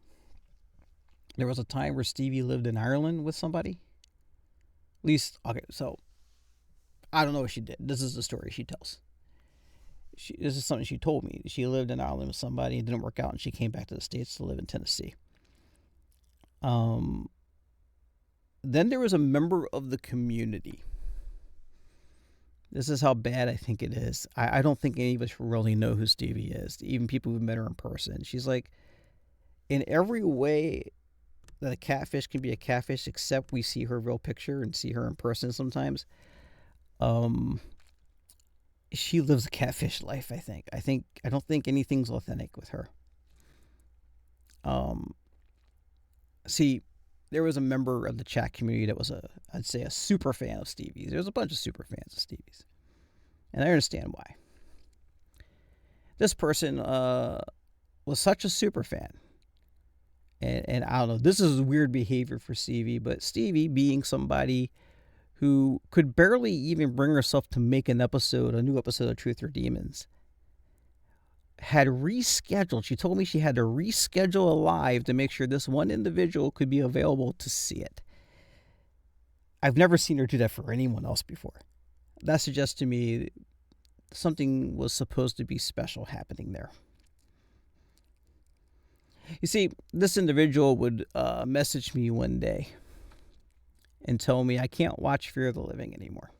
there was a time where Stevie lived in Ireland with somebody. At least, okay, so I don't know what she did. This is the story she tells. This is something she told me. She lived in Ireland with somebody. It didn't work out, and she came back to the States to live in Tennessee. Then there was a member of the community. This is how bad I think it is. I don't think any of us really know who Stevie is, even people who've met her in person. She's like, in every way that a catfish can be a catfish, except we see her real picture and see her in person sometimes. She lives a catfish life, I think. I don't think anything's authentic with her. See, there was a member of the chat community that was I'd say a super fan of Stevie's. There was a bunch of super fans of Stevie's. And I understand why. This person was such a super fan. And I don't know, this is weird behavior for Stevie, but Stevie, being somebody who could barely even bring herself to make a new episode of Truth or Demons, had rescheduled. She told me she had to reschedule a live to make sure this one individual could be available to see it. I've never seen her do that for anyone else before. That suggests to me something was supposed to be special happening there. You see, this individual would message me one day and tell me, I can't watch Fear of the Living anymore.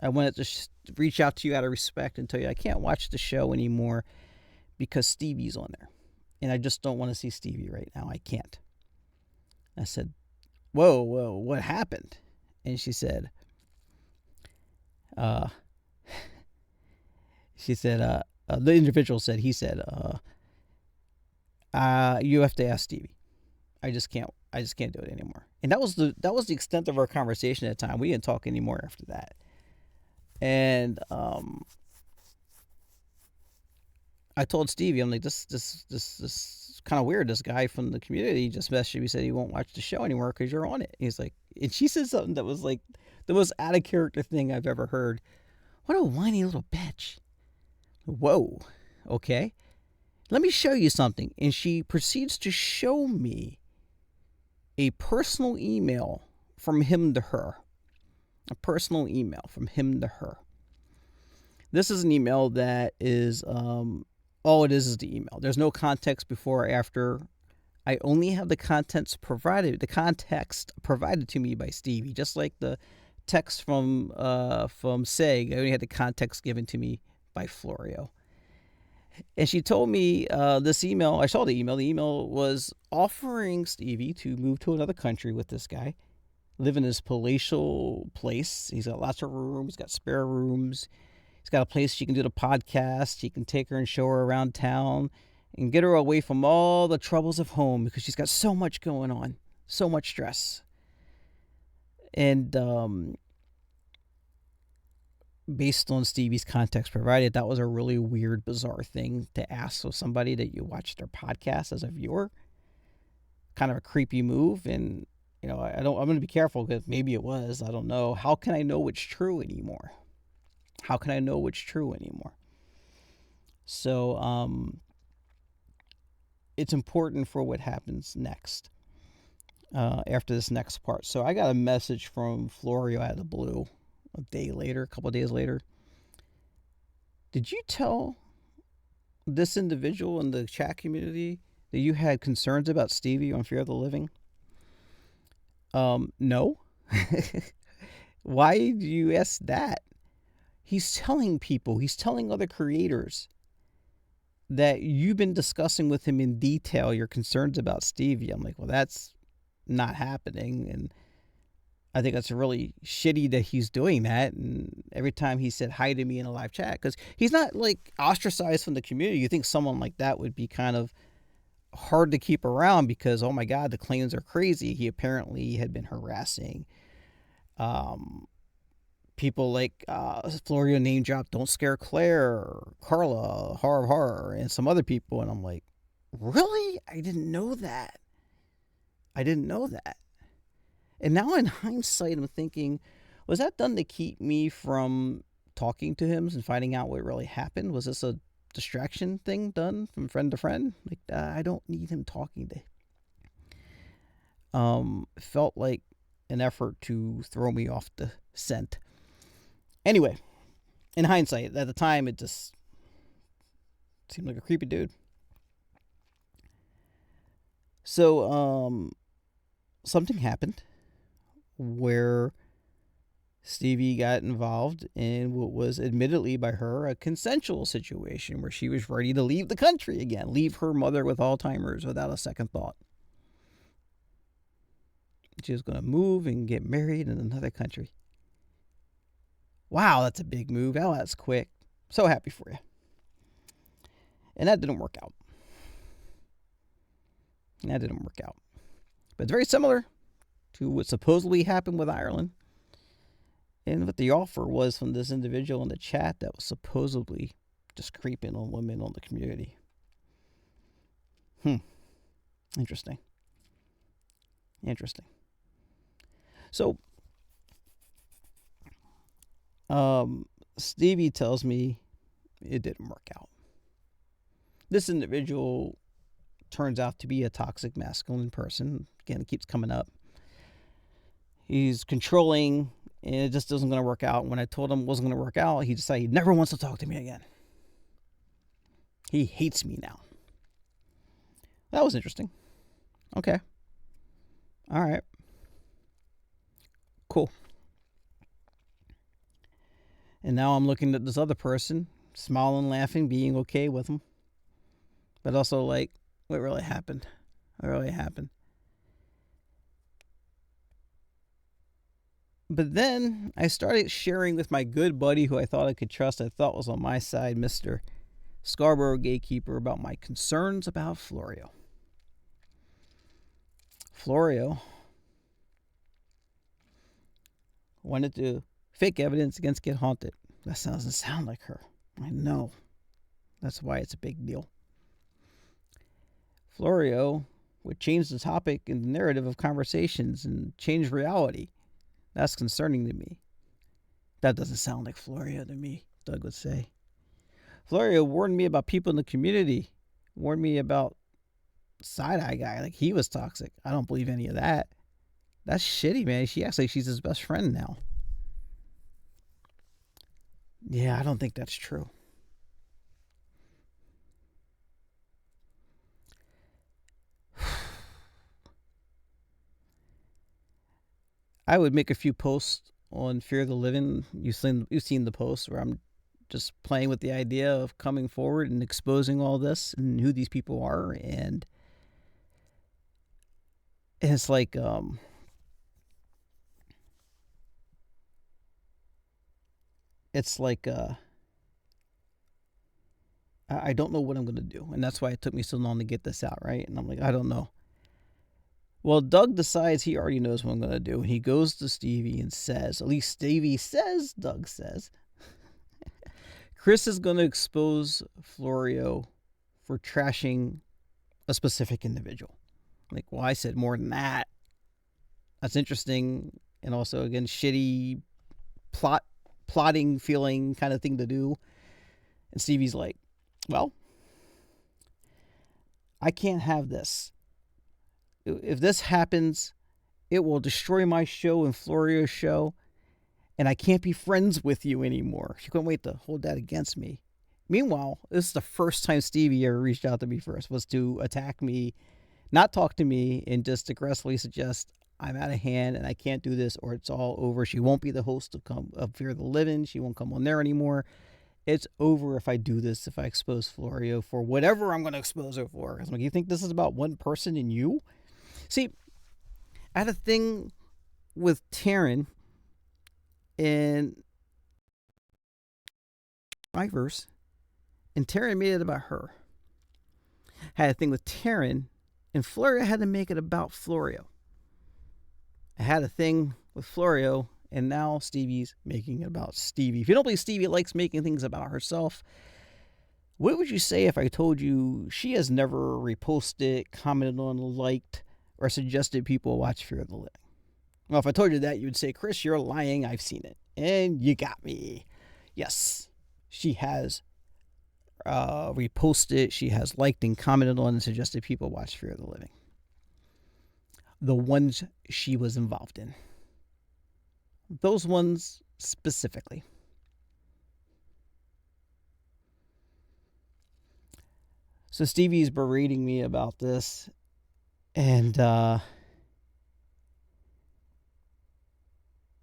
I wanted to reach out to you out of respect and tell you I can't watch the show anymore because Stevie's on there. And I just don't want to see Stevie right now. I can't. I said, whoa, what happened? And she said, the individual said, you have to ask Stevie. I just can't do it anymore. And that was the extent of our conversation at the time. We didn't talk anymore after that. And I told Stevie, I'm like, this kind of weird. This guy from the community just messaged me, said he won't watch the show anymore because you're on it. He's like, and she said something that was like the most out of character thing I've ever heard. What a whiny little bitch. Whoa. Okay. Let me show you something. And she proceeds to show me a personal email from him to her. A personal email from him to her. This is an email that is, all it is the email. There's no context before or after. I only have the context provided to me by Stevie, just like the text from Seg. I only had the context given to me by Florio. And she told me this email. I saw the email. The email was offering Stevie to move to another country with this guy, live in his palatial place. He's got lots of rooms. He's got spare rooms. He's got a place she can do the podcast. He can take her and show her around town. and get her away from all the troubles of home because she's got so much going on, so much stress. And based on Stevie's context provided, that was a really weird, bizarre thing to ask of somebody that you watch their podcast as a viewer. Kind of a creepy move. And, I'm going to be careful because maybe it was. I don't know. How can I know what's true anymore? So, it's important for what happens next, after this next part. So I got a message from Florio out of the blue a couple of days later. Did you tell this individual in the chat community that you had concerns about Stevie on Fear of the Living? No. Why do you ask that? He's telling other creators that you've been discussing with him in detail your concerns about Stevie. I'm like, well, that's not happening. And I think that's really shitty that he's doing that. And every time he said hi to me in a live chat, because he's not like ostracized from the community. You think someone like that would be kind of hard to keep around because, oh my God, the claims are crazy. He apparently had been harassing people like Florio name drop, Don't Scare Claire, Carla, Horror of Horror, and some other people. And I'm like, really? I didn't know that. And now in hindsight, I'm thinking, was that done to keep me from talking to him and finding out what really happened? Was this a distraction thing done from friend to friend? Like, I don't need him talking to. Felt like an effort to throw me off the scent. Anyway, in hindsight, at the time, it just seemed like a creepy dude. So, something happened where Stevie got involved in what was admittedly by her a consensual situation where she was ready to leave the country again, leave her mother with Alzheimer's without a second thought. She was going to move and get married in another country. Wow, that's a big move. Oh, that's quick. So happy for you. And that didn't work out. But it's very similar to what supposedly happened with Ireland. And what the offer was from this individual in the chat that was supposedly just creeping on women on the community. Interesting. So, Stevie tells me it didn't work out. This individual turns out to be a toxic masculine person. Again, it keeps coming up. He's controlling, and it just isn't going to work out. When I told him it wasn't going to work out, he decided he never wants to talk to me again. He hates me now. That was interesting. Okay. All right. Cool. And now I'm looking at this other person, smiling, laughing, being okay with him. But also like, what really happened? But then I started sharing with my good buddy who I thought I could trust, I thought was on my side, Mr. Scarborough Gatekeeper, about my concerns about Florio. Florio wanted to fake evidence against Get Haunted. That doesn't sound like her. I know. That's why it's a big deal. Florio would change the topic and the narrative of conversations and change reality. That's concerning to me. That doesn't sound like Florio to me, Doug would say. Florio warned me about people in the community. Warned me about side-eye guy. Like, he was toxic. I don't believe any of that. That's shitty, man. She acts like she's his best friend now. Yeah, I don't think that's true. I would make a few posts on Fear of the Living. You've seen the posts where I'm just playing with the idea of coming forward and exposing all this and who these people are. And it's like, I don't know what I'm going to do. And that's why it took me so long to get this out, right? And I'm like, I don't know. Well, Doug decides he already knows what I'm going to do. And he goes to Stevie and says, at least Stevie says, Doug says, Chris is going to expose Florio for trashing a specific individual. Like, well, I said more than that. That's interesting. And also, again, shitty plotting feeling kind of thing to do. And Stevie's like, well, I can't have this. If this happens, it will destroy my show and Florio's show, and I can't be friends with you anymore. She couldn't wait to hold that against me. Meanwhile, this is the first time Stevie ever reached out to me first, was to attack me, not talk to me, and just aggressively suggest I'm out of hand and I can't do this or it's all over. She won't be the host of Fear the Living. She won't come on there anymore. It's over if I do this, if I expose Florio for whatever I'm going to expose her for. I'm like, you think this is about one person and you? See, I had a thing with Taryn and Ivers, and Taryn made it about her. I had a thing with Taryn, and Florio had to make it about Florio. I had a thing with Florio, and now Stevie's making it about Stevie. If you don't believe Stevie likes making things about herself, what would you say if I told you she has never reposted, commented on, liked, or suggested people watch Fear the Living? Well, if I told you that, you would say, Chris, you're lying. I've seen it. And you got me. Yes, she has reposted, she has liked and commented on and suggested people watch Fear the Living. The ones she was involved in. Those ones specifically. So Stevie's berating me about this, and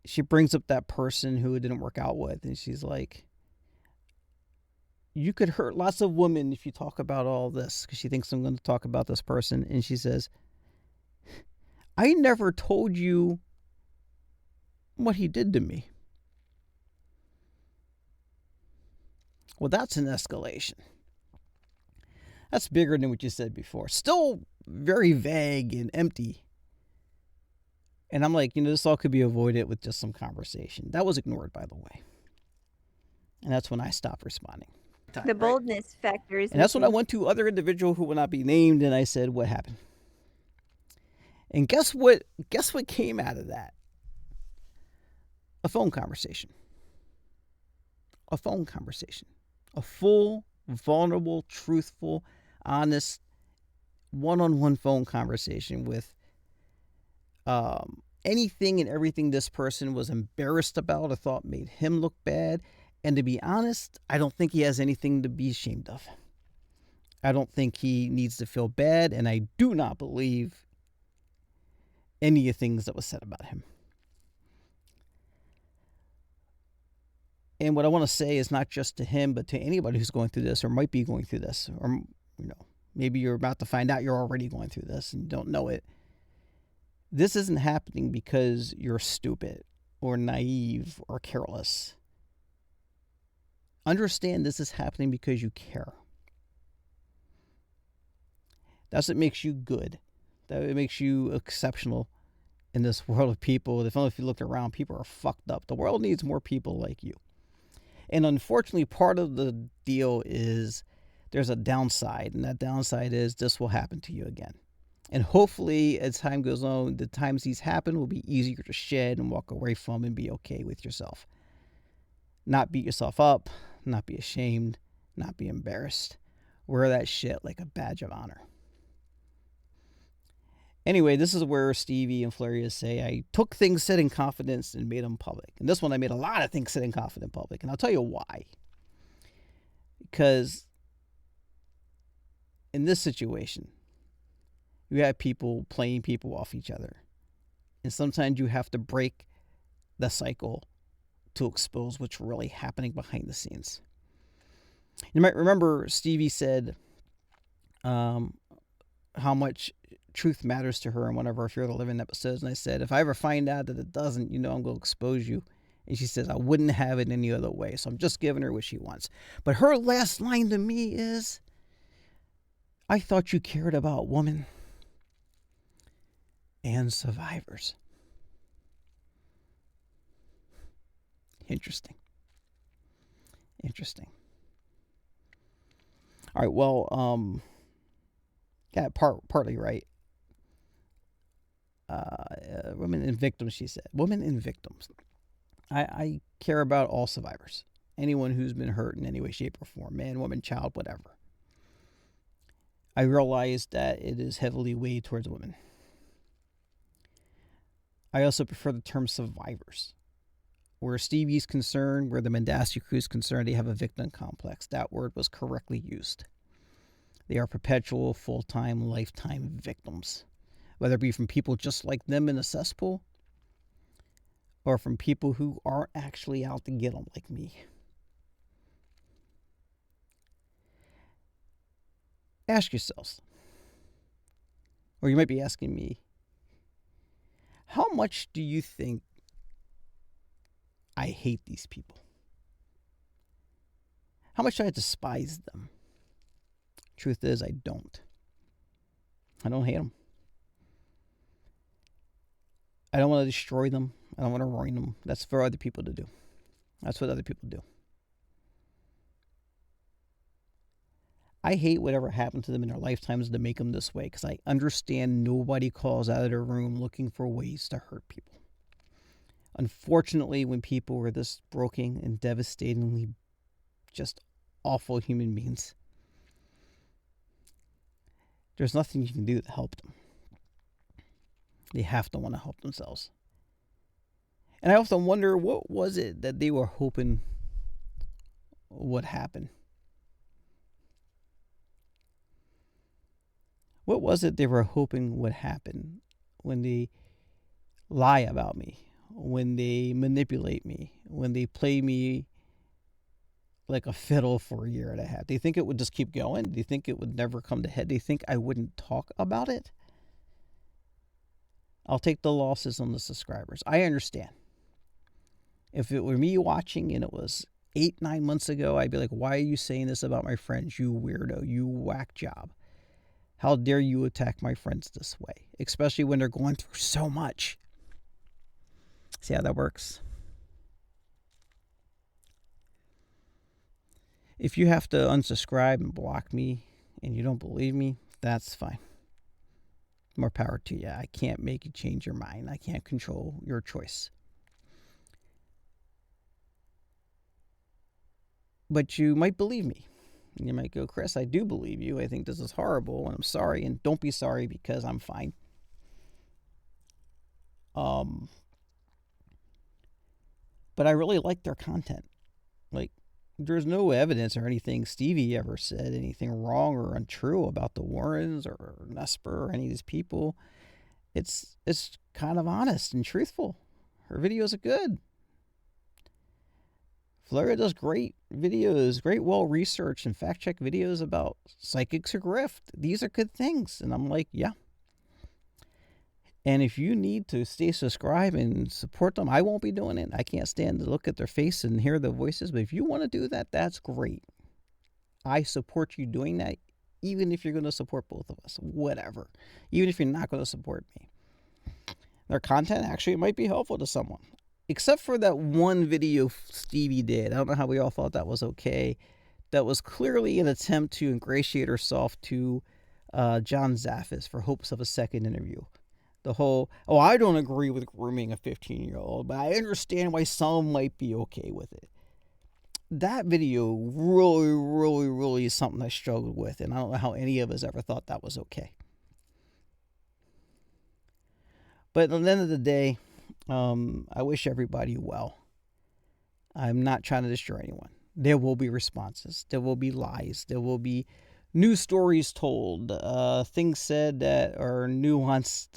she brings up that person who it didn't work out with, and she's like, you could hurt lots of women if you talk about all this, because she thinks I'm going to talk about this person. And she says, I never told you what he did to me. Well, that's an escalation. That's bigger than what you said before. Still very vague and empty. And I'm like, this all could be avoided with just some conversation. That was ignored, by the way. And that's when I stopped responding. The boldness factor is And that's when I missing. went to other individual who will not be named, and I said, what happened? And guess what came out of that? A phone conversation. A phone conversation. A full, vulnerable, truthful, honest, one-on-one phone conversation with anything and everything this person was embarrassed about or thought made him look bad. And to be honest, I don't think he has anything to be ashamed of. I don't think he needs to feel bad, and I do not believe any of the things that was said about him. And what I want to say is not just to him, but to anybody who's going through this or might be going through this, or maybe you're about to find out you're already going through this and you don't know it. This isn't happening because you're stupid or naive or careless. Understand this is happening because you care. That's what makes you good. That makes you exceptional in this world of people. If you look around, people are fucked up. The world needs more people like you. And unfortunately, part of the deal is there's a downside. And that downside is this will happen to you again. And hopefully, as time goes on, the times these happen will be easier to shed and walk away from and be okay with yourself. Not beat yourself up, not be ashamed, not be embarrassed. Wear that shit like a badge of honor. Anyway, this is where Stevie and Florio say, I took things said in confidence and made them public. And this one, I made a lot of things said in confidence public. And I'll tell you why. Because in this situation, you have people playing people off each other. And sometimes you have to break the cycle to expose what's really happening behind the scenes. You might remember Stevie said how much truth matters to her in one of our Fear the Living episodes. And I said, if I ever find out that it doesn't, I'm going to expose you. And she says, I wouldn't have it any other way, so I'm just giving her what she wants. But her last line to me is, I thought you cared about women and survivors. Interesting. All right, well, got partly right. Women and victims, she said. Women and victims. I care about all survivors. Anyone who's been hurt in any way, shape, or form. Man, woman, child, whatever. I realize that it is heavily weighed towards women. I also prefer the term survivors. Where Stevie's concerned, where the Mendacity crew is concerned, they have a victim complex. That word was correctly used. They are perpetual, full-time, lifetime victims. Whether it be from people just like them in a cesspool, or from people who aren't actually out to get them like me. Ask yourselves, or you might be asking me, how much do you think I hate these people? How much do I despise them? Truth is, I don't. I don't hate them. I don't want to destroy them. I don't want to ruin them. That's for other people to do. That's what other people do. I hate whatever happened to them in their lifetimes to make them this way, because I understand nobody calls out of their room looking for ways to hurt people. Unfortunately, when people are this broken and devastatingly just awful human beings, there's nothing you can do to help them. They have to want to help themselves. And I often wonder, what was it that they were hoping would happen? What was it they were hoping would happen when they lie about me, when they manipulate me, when they play me like a fiddle for a year and a half? Do you think it would just keep going? Do you think it would never come to head? Do you think I wouldn't talk about it? I'll take the losses on the subscribers. I understand. If it were me watching and it was 8-9 months ago, I'd be like, why are you saying this about my friends, you weirdo, you whack job? How dare you attack my friends this way? Especially when they're going through so much. See how that works? If you have to unsubscribe and block me and you don't believe me, that's fine. More power to you. I can't make you change your mind. I can't control your choice. But you might believe me. You might go, Chris, I do believe you. I think this is horrible, and I'm sorry. And don't be sorry, because I'm fine. But I really like their content. Like, there's no evidence or anything Stevie ever said anything wrong or untrue about the Warrens or Nesper or any of these people. It's kind of honest and truthful. Her videos are good. Flora does great videos, great well-researched and fact-checked videos about psychics or grift. These are good things. And I'm like, yeah. And if you need to stay subscribed and support them, I won't be doing it. I can't stand to look at their face and hear their voices. But if you want to do that, that's great. I support you doing that, even if you're going to support both of us. Whatever. Even if you're not going to support me. Their content actually might be helpful to someone. Except for that one video Stevie did. I don't know how we all thought that was okay. That was clearly an attempt to ingratiate herself to John Zaffis for hopes of a second interview. The whole, I don't agree with grooming a 15-year-old, but I understand why some might be okay with it. That video really is something I struggled with, and I don't know how any of us ever thought that was okay. But at the end of the day, I wish everybody well. I'm not trying to destroy anyone. There will be responses. There will be lies. There will be new stories told. Things said that are nuanced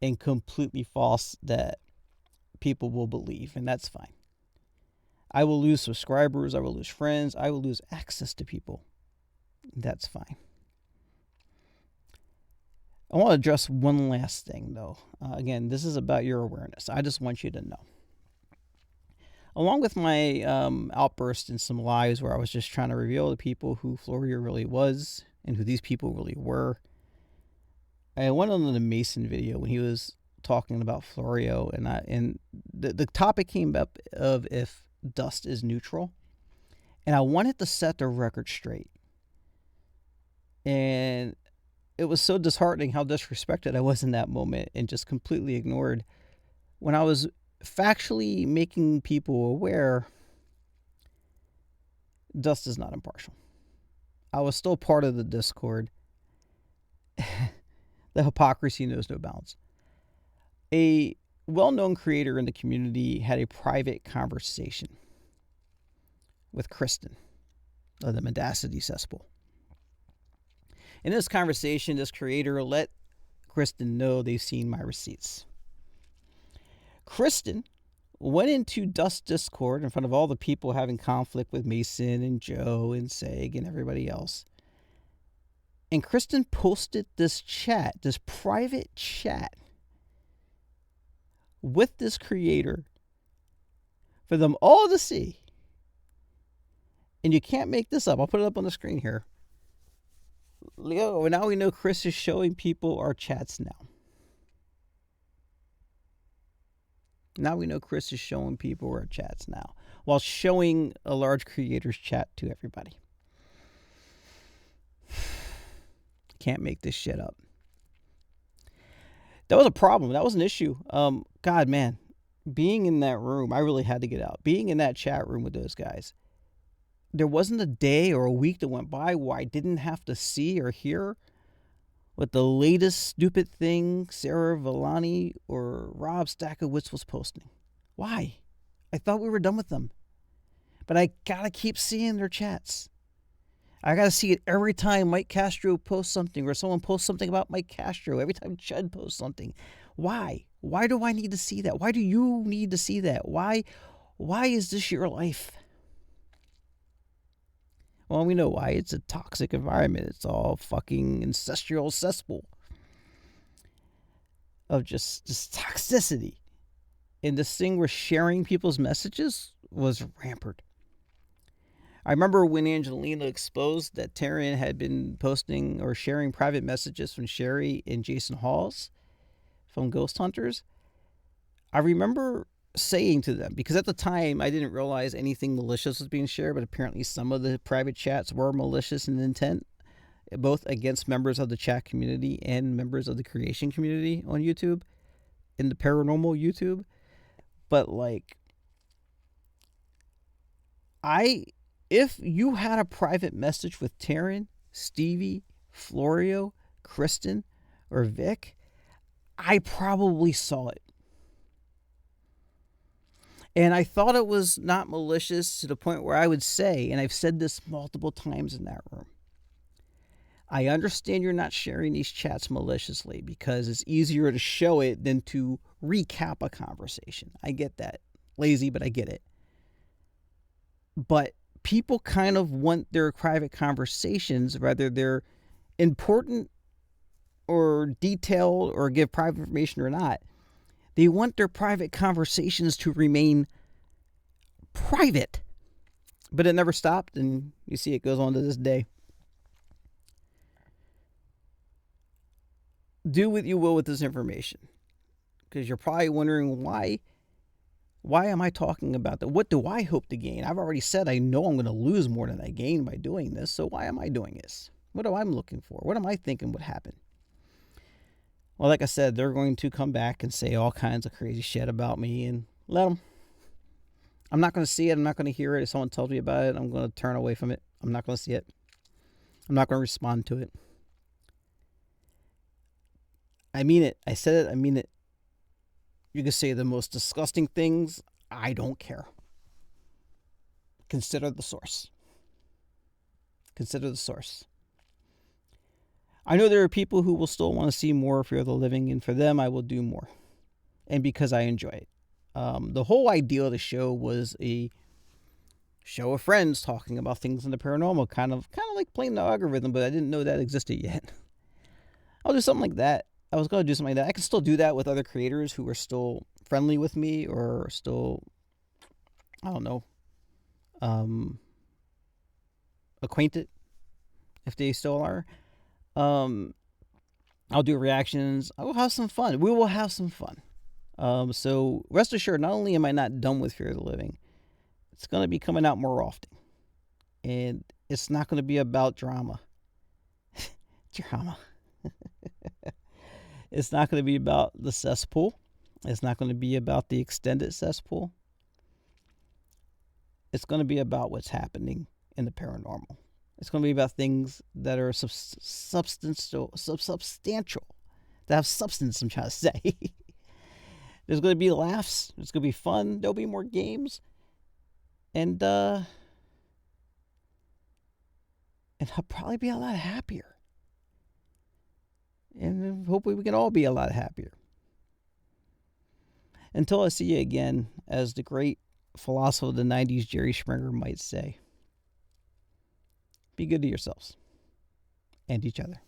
and completely false that people will believe, and that's fine. I will lose subscribers. I will lose friends. I will lose access to people. That's fine. I want to address one last thing, though. Again, this is about your awareness. I just want you to know. Along with my outburst and some lies where I was just trying to reveal to people who Florio really was and who these people really were, I went on the Mason video when he was talking about Florio, and the topic came up of if dust is neutral, and I wanted to set the record straight. And it was so disheartening how disrespected I was in that moment and just completely ignored when I was factually making people aware dust is not impartial. I was still part of the Discord. The hypocrisy knows no bounds. A well-known creator in the community had a private conversation with Kristen of the Mendacity cesspool. In this conversation, this creator let Kristen know they've seen my receipts. Kristen went into Dust Discord in front of all the people having conflict with Mason and Joe and Seg and everybody else. And Kristen posted this chat, this private chat with this creator for them all to see. And you can't make this up. I'll put it up on the screen here. Leo, now we know Chris is showing people our chats now. Now we know Chris is showing people our chats now, while showing a large creator's chat to everybody. Can't make this shit up. That was a problem. That was an issue. God, man, being in that room, I really had to get out. Being in that chat room with those guys, there wasn't a day or a week that went by where I didn't have to see or hear what the latest stupid thing Sarah Villani or Rob Stackowitz was posting. Why? I thought we were done with them. But I gotta keep seeing their chats. I gotta see it every time Mike Castro posts something or someone posts something about Mike Castro. Every time Chud posts something. Why? Why do I need to see that? Why do you need to see that? Why is this your life? Well, we know why. It's a toxic environment. It's all fucking ancestral cesspool of just toxicity. And this thing where sharing people's messages was rampant. I remember when Angelina exposed that Taryn had been posting or sharing private messages from Sherry and Jason Halls from Ghost Hunters. I remember saying to them, because at the time I didn't realize anything malicious was being shared, but apparently some of the private chats were malicious in intent, both against members of the chat community and members of the creation community on YouTube, in the paranormal YouTube. But like, if you had a private message with Taryn, Stevie, Florio, Kristen, or Vic, I probably saw it. And I thought it was not malicious to the point where I would say, and I've said this multiple times in that room, I understand you're not sharing these chats maliciously because it's easier to show it than to recap a conversation. I get that. Lazy, but I get it. But people kind of want their private conversations, whether they're important or detailed or give private information or not. They want their private conversations to remain private. But it never stopped, and you see it goes on to this day. Do what you will with this information. Because you're probably wondering why am I talking about that? What do I hope to gain? I've already said I know I'm going to lose more than I gain by doing this, so why am I doing this? What am I looking for? What am I thinking would happen? Well, like I said, they're going to come back and say all kinds of crazy shit about me, and let them. I'm not going to see it. I'm not going to hear it. If someone tells me about it, I'm going to turn away from it. I'm not going to see it. I'm not going to respond to it. I mean it. I said it. I mean it. You can say the most disgusting things. I don't care. Consider the source. Consider the source. I know there are people who will still want to see more Fear of the Living, and for them, I will do more. And because I enjoy it. The whole idea of the show was a show of friends talking about things in the paranormal, kind of like playing the algorithm, but I didn't know that existed yet. I'll do something like that. I was going to do something like that. I can still do that with other creators who are still friendly with me or still I don't know, acquainted, if they still are. I'll do reactions. I will have some fun. We will have some fun. So rest assured, not only am I not done with Fear of the Living, it's going to be coming out more often. And it's not going to be about drama. Drama. It's not going to be about the cesspool. It's not going to be about the extended cesspool. It's going to be about what's happening in the paranormal. It's going to be about things that are substantial, that have substance, I'm trying to say. There's going to be laughs. There's going to be fun. There'll be more games. And I'll probably be a lot happier. And hopefully we can all be a lot happier. Until I see you again, as the great philosopher of the 90s, Jerry Springer, might say, be good to yourselves and each other.